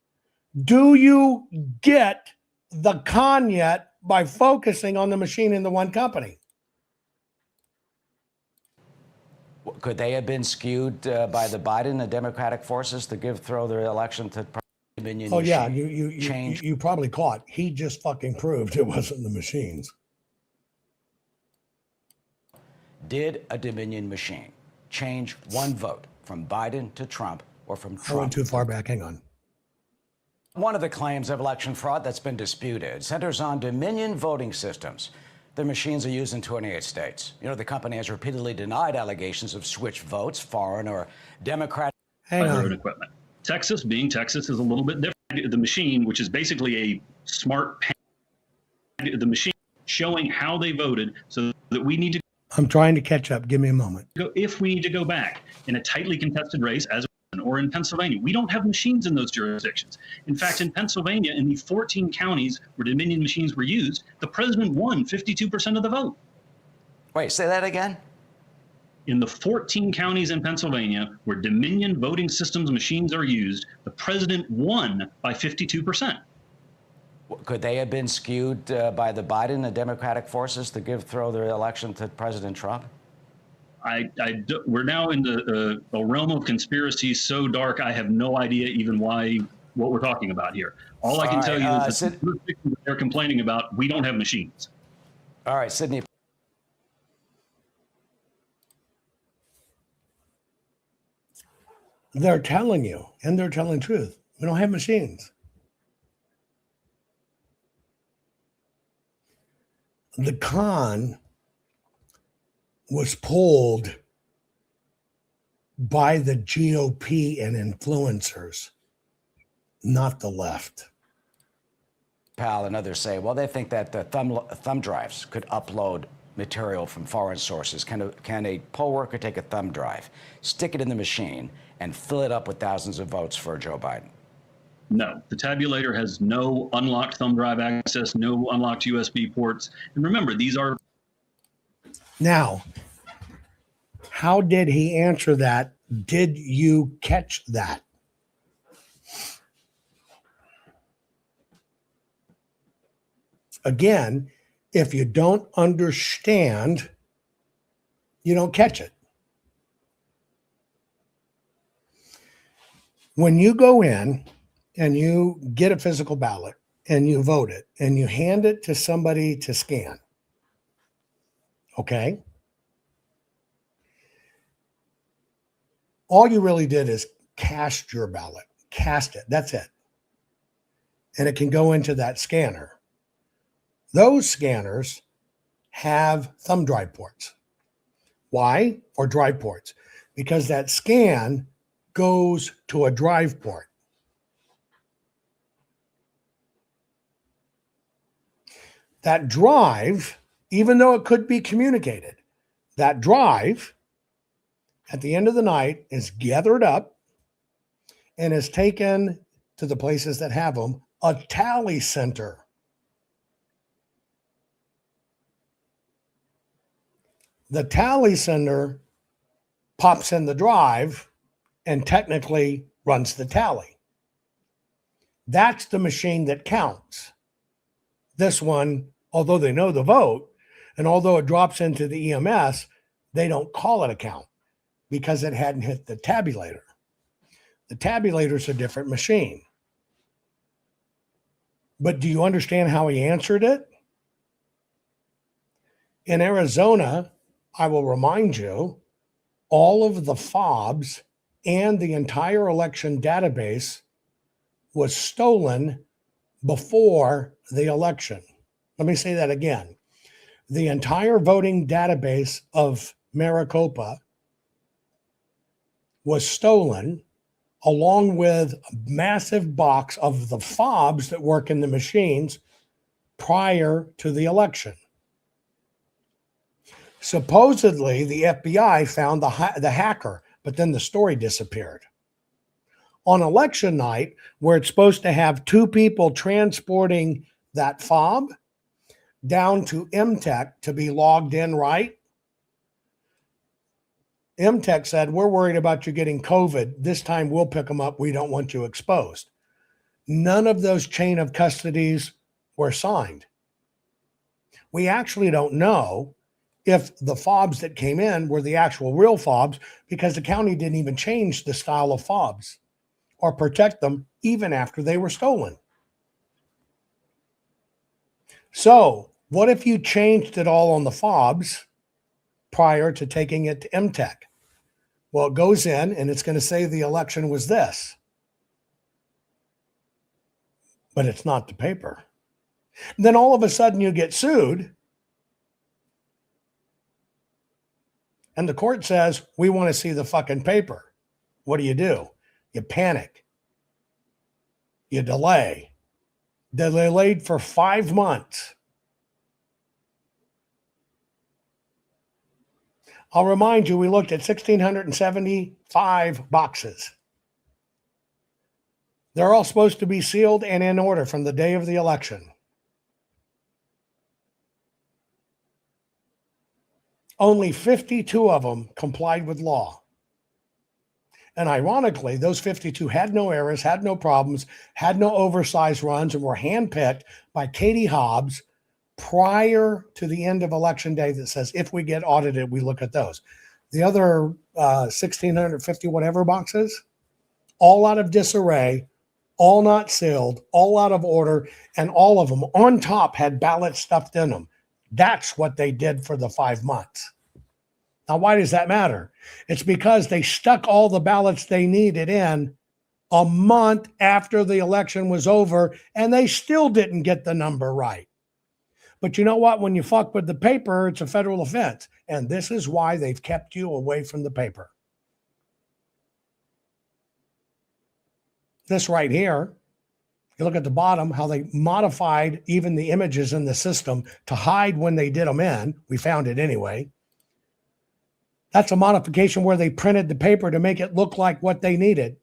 Do you get the con yet by focusing on the machine in the one company? Could they have been skewed by the Biden, the Democratic forces, to throw their election to Dominion? Oh, yeah, you probably caught. He just fucking proved it wasn't the machines. Did a Dominion machine change one vote from Biden to Trump or from Trump? I went too far back. Hang on. One of the claims of election fraud that's been disputed centers on Dominion voting systems. Their machines are used in 28 states. You know, the company has repeatedly denied allegations of switch votes, foreign or Democratic. Hang on. Their own equipment. Texas, being Texas, is a little bit different. The machine, which is basically a smart pen, the machine showing how they voted, so that we need to. I'm trying to catch up. Give me a moment. If we need to go back in a tightly contested race, as or in Pennsylvania, we don't have machines in those jurisdictions. In fact, in Pennsylvania, in the 14 counties where Dominion machines were used, the president won 52% of the vote. Wait, say that again? In the 14 counties in Pennsylvania where Dominion voting systems machines are used, the president won by 52%. Could they have been skewed by the Biden, the Democratic forces, to throw their election to President Trump? We're now in the realm of conspiracy so dark, I have no idea even what we're talking about here. All I can tell you is that they're complaining about, we don't have machines. All right, Sydney. They're telling you, and they're telling truth. We don't have machines. The con was pulled by the GOP and influencers, not the left. Powell and others say, well, they think that the thumb drives could upload material from foreign sources. Can a poll worker take a thumb drive, stick it in the machine, and fill it up with thousands of votes for Joe Biden? No, the tabulator has no unlocked thumb drive access, no unlocked USB ports. And remember, these are... Now, How did he answer that? Did you catch that? Again, if you don't understand, you don't catch it. When you go in and you get a physical ballot and you vote it and you hand it to somebody to scan, okay? All you really did is cast your ballot. Cast it. That's it. And it can go into that scanner. Those scanners have thumb drive ports. Why? Or drive ports. Because that scan goes to a drive port. That drive, even though it could be communicated, that drive at the end of the night is gathered up and is taken to the places that have them, a tally center. The tally center pops in the drive and technically runs the tally. That's the machine that counts. This one, although they know the vote, and although it drops into the EMS, they don't call it a count because it hadn't hit the tabulator. The tabulator's a different machine. But do you understand how he answered it? In Arizona, I will remind you, all of the fobs and the entire election database was stolen before the election. Let me say that again. The entire voting database of Maricopa was stolen, along with a massive box of the fobs that work in the machines prior to the election. Supposedly, the FBI found the hacker, but then the story disappeared. On election night, where it's supposed to have two people transporting that fob down to MTech to be logged in right, MTech said, we're worried about you getting COVID. This time we'll pick them up. We don't want you exposed. None of those chain of custodies were signed. We actually don't know if the fobs that came in were the actual real fobs because the county didn't even change the style of fobs or protect them even after they were stolen. So what if you changed it all on the fobs prior to taking it to MTech? Well, it goes in and it's going to say the election was this, but it's not the paper. And then all of a sudden you get sued and the court says, we want to see the fucking paper. What do? You panic. You delay. Delayed for 5 months. I'll remind you, we looked at 1,675 boxes. They're all supposed to be sealed and in order from the day of the election. Only 52 of them complied with law. And ironically, those 52 had no errors, had no problems, had no oversized runs, and were handpicked by Katie Hobbs prior to the end of election day that says, if we get audited, we look at those. The other 1,650 whatever boxes, all out of disarray, all not sealed, all out of order, and all of them on top had ballots stuffed in them. That's what they did for the 5 months. Now, why does that matter? It's because they stuck all the ballots they needed in a month after the election was over, and they still didn't get the number right. But you know what? When you fuck with the paper, it's a federal offense. And this is why they've kept you away from the paper. This right here, you look at the bottom, how they modified even the images in the system to hide when they did them in. We found it anyway. That's a modification where they printed the paper to make it look like what they needed.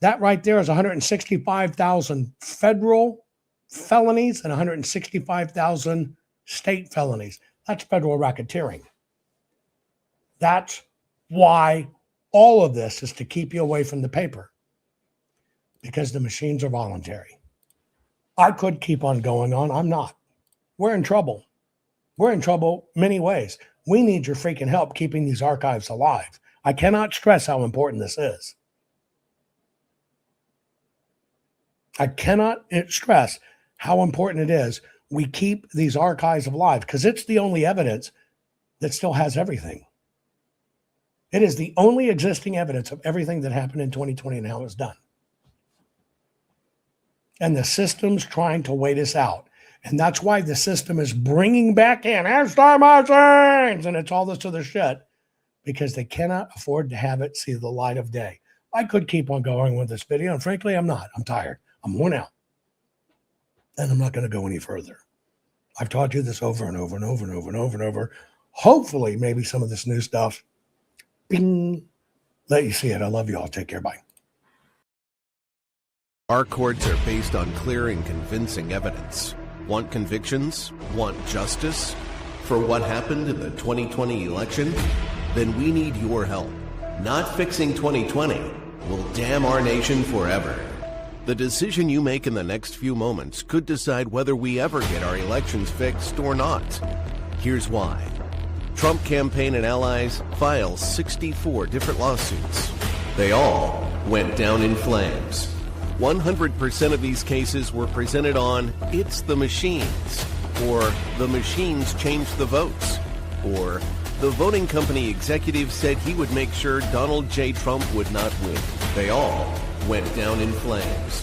That right there is 165,000 federal felonies and 165,000 state felonies. That's federal racketeering. That's why all of this is to keep you away from the paper, because the machines are voluntary. I could keep on going on. I'm not. We're in trouble. We're in trouble many ways. We need your freaking help keeping these archives alive. I cannot stress how important this is. I cannot stress how important it is we keep these archives alive, because it's the only evidence that still has everything. It is the only existing evidence of everything that happened in 2020 and how it was done. And the system's trying to wait us out. And that's why the system is bringing back in machines, and it's all this other shit, because they cannot afford to have it see the light of day. I could keep on going with this video, and frankly, I'm not. I'm tired. I'm worn out. And I'm not going to go any further. I've taught you this over and over and over and over and over and over. Hopefully, maybe some of this new stuff, bing, let you see it. I love you all. Take care. Bye. Our courts are based on clear and convincing evidence. Want convictions? Want justice? For what happened in the 2020 election? Then we need your help. Not fixing 2020 will damn our nation forever. The decision you make in the next few moments could decide whether we ever get our elections fixed or not. Here's why. Trump campaign and allies filed 64 different lawsuits. They all went down in flames. 100% of these cases were presented on "It's the machines," or "The machines changed the votes," or "The voting company executive said he would make sure Donald J. Trump would not win." They all went down in flames.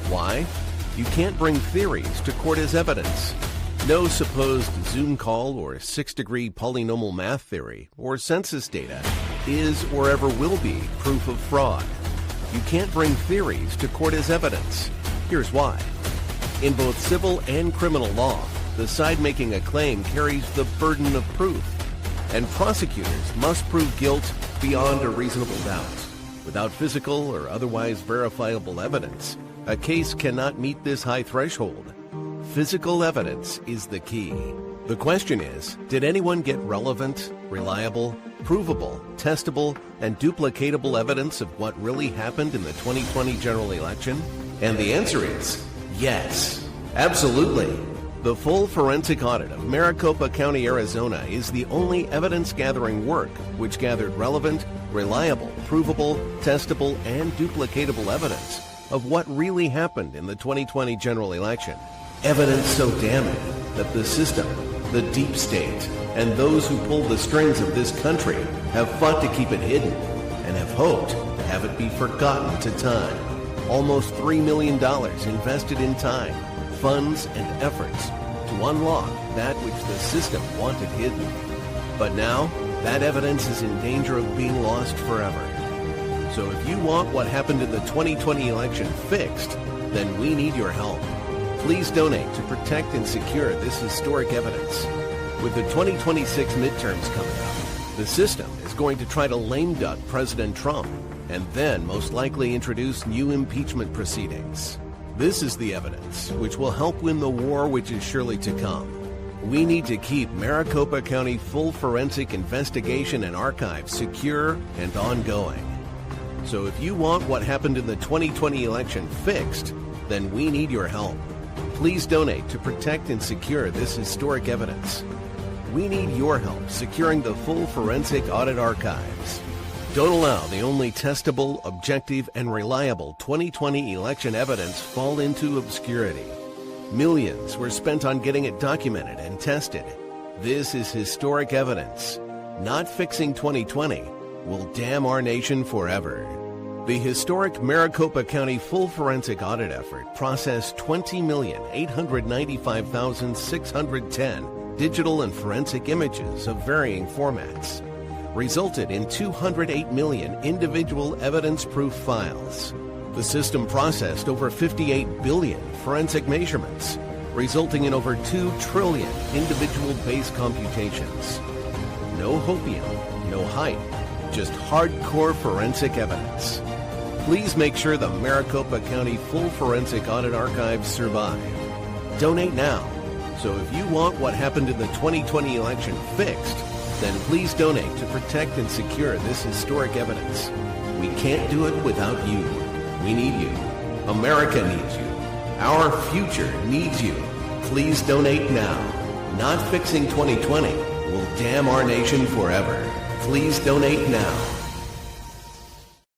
Why? You can't bring theories to court as evidence. No supposed Zoom call or six-degree polynomial math theory or census data is or ever will be proof of fraud. You can't bring theories to court as evidence. Here's why. In both civil and criminal law, the side making a claim carries the burden of proof, and prosecutors must prove guilt beyond a reasonable doubt. Without physical or otherwise verifiable evidence, a case cannot meet this high threshold. Physical evidence is the key. The question is, did anyone get relevant, reliable, provable, testable, and duplicatable evidence of what really happened in the 2020 general election? And the answer is yes, absolutely. The full forensic audit of Maricopa County, Arizona is the only evidence-gathering work which gathered relevant, reliable, provable, testable, and duplicatable evidence of what really happened in the 2020 general election. Evidence so damning that the system, the deep state, and those who pull the strings of this country have fought to keep it hidden and have hoped to have it be forgotten to time. Almost $3 million invested in time, funds, and efforts to unlock that which the system wanted hidden. But now, that evidence is in danger of being lost forever. So if you want what happened in the 2020 election fixed, then we need your help. Please donate to protect and secure this historic evidence. With the 2026 midterms coming up, the system is going to try to lame duck President Trump and then most likely introduce new impeachment proceedings. This is the evidence which will help win the war which is surely to come. We need to keep Maricopa County full forensic investigation and archives secure and ongoing. So if you want what happened in the 2020 election fixed, then we need your help. Please donate to protect and secure this historic evidence. We need your help securing the full forensic audit archives. Don't allow the only testable, objective, and reliable 2020 election evidence fall into obscurity. Millions were spent on getting it documented and tested. This is historic evidence. Not fixing 2020 will damn our nation forever. The historic Maricopa County full forensic audit effort processed 20,895,610 digital and forensic images of varying formats, resulted in 208 million individual evidence-proof files. The system processed over 58 billion forensic measurements, resulting in over 2 trillion individual base computations. No hopium, no hype, just hardcore forensic evidence. Please make sure the Maricopa County full forensic audit archives survive. Donate now. So if you want what happened in the 2020 election fixed, Then please donate to protect and secure this historic evidence. We can't do it without you. We need you. America needs you. Our future needs you. Please donate now. Not fixing 2020 will damn our nation forever. Please donate now.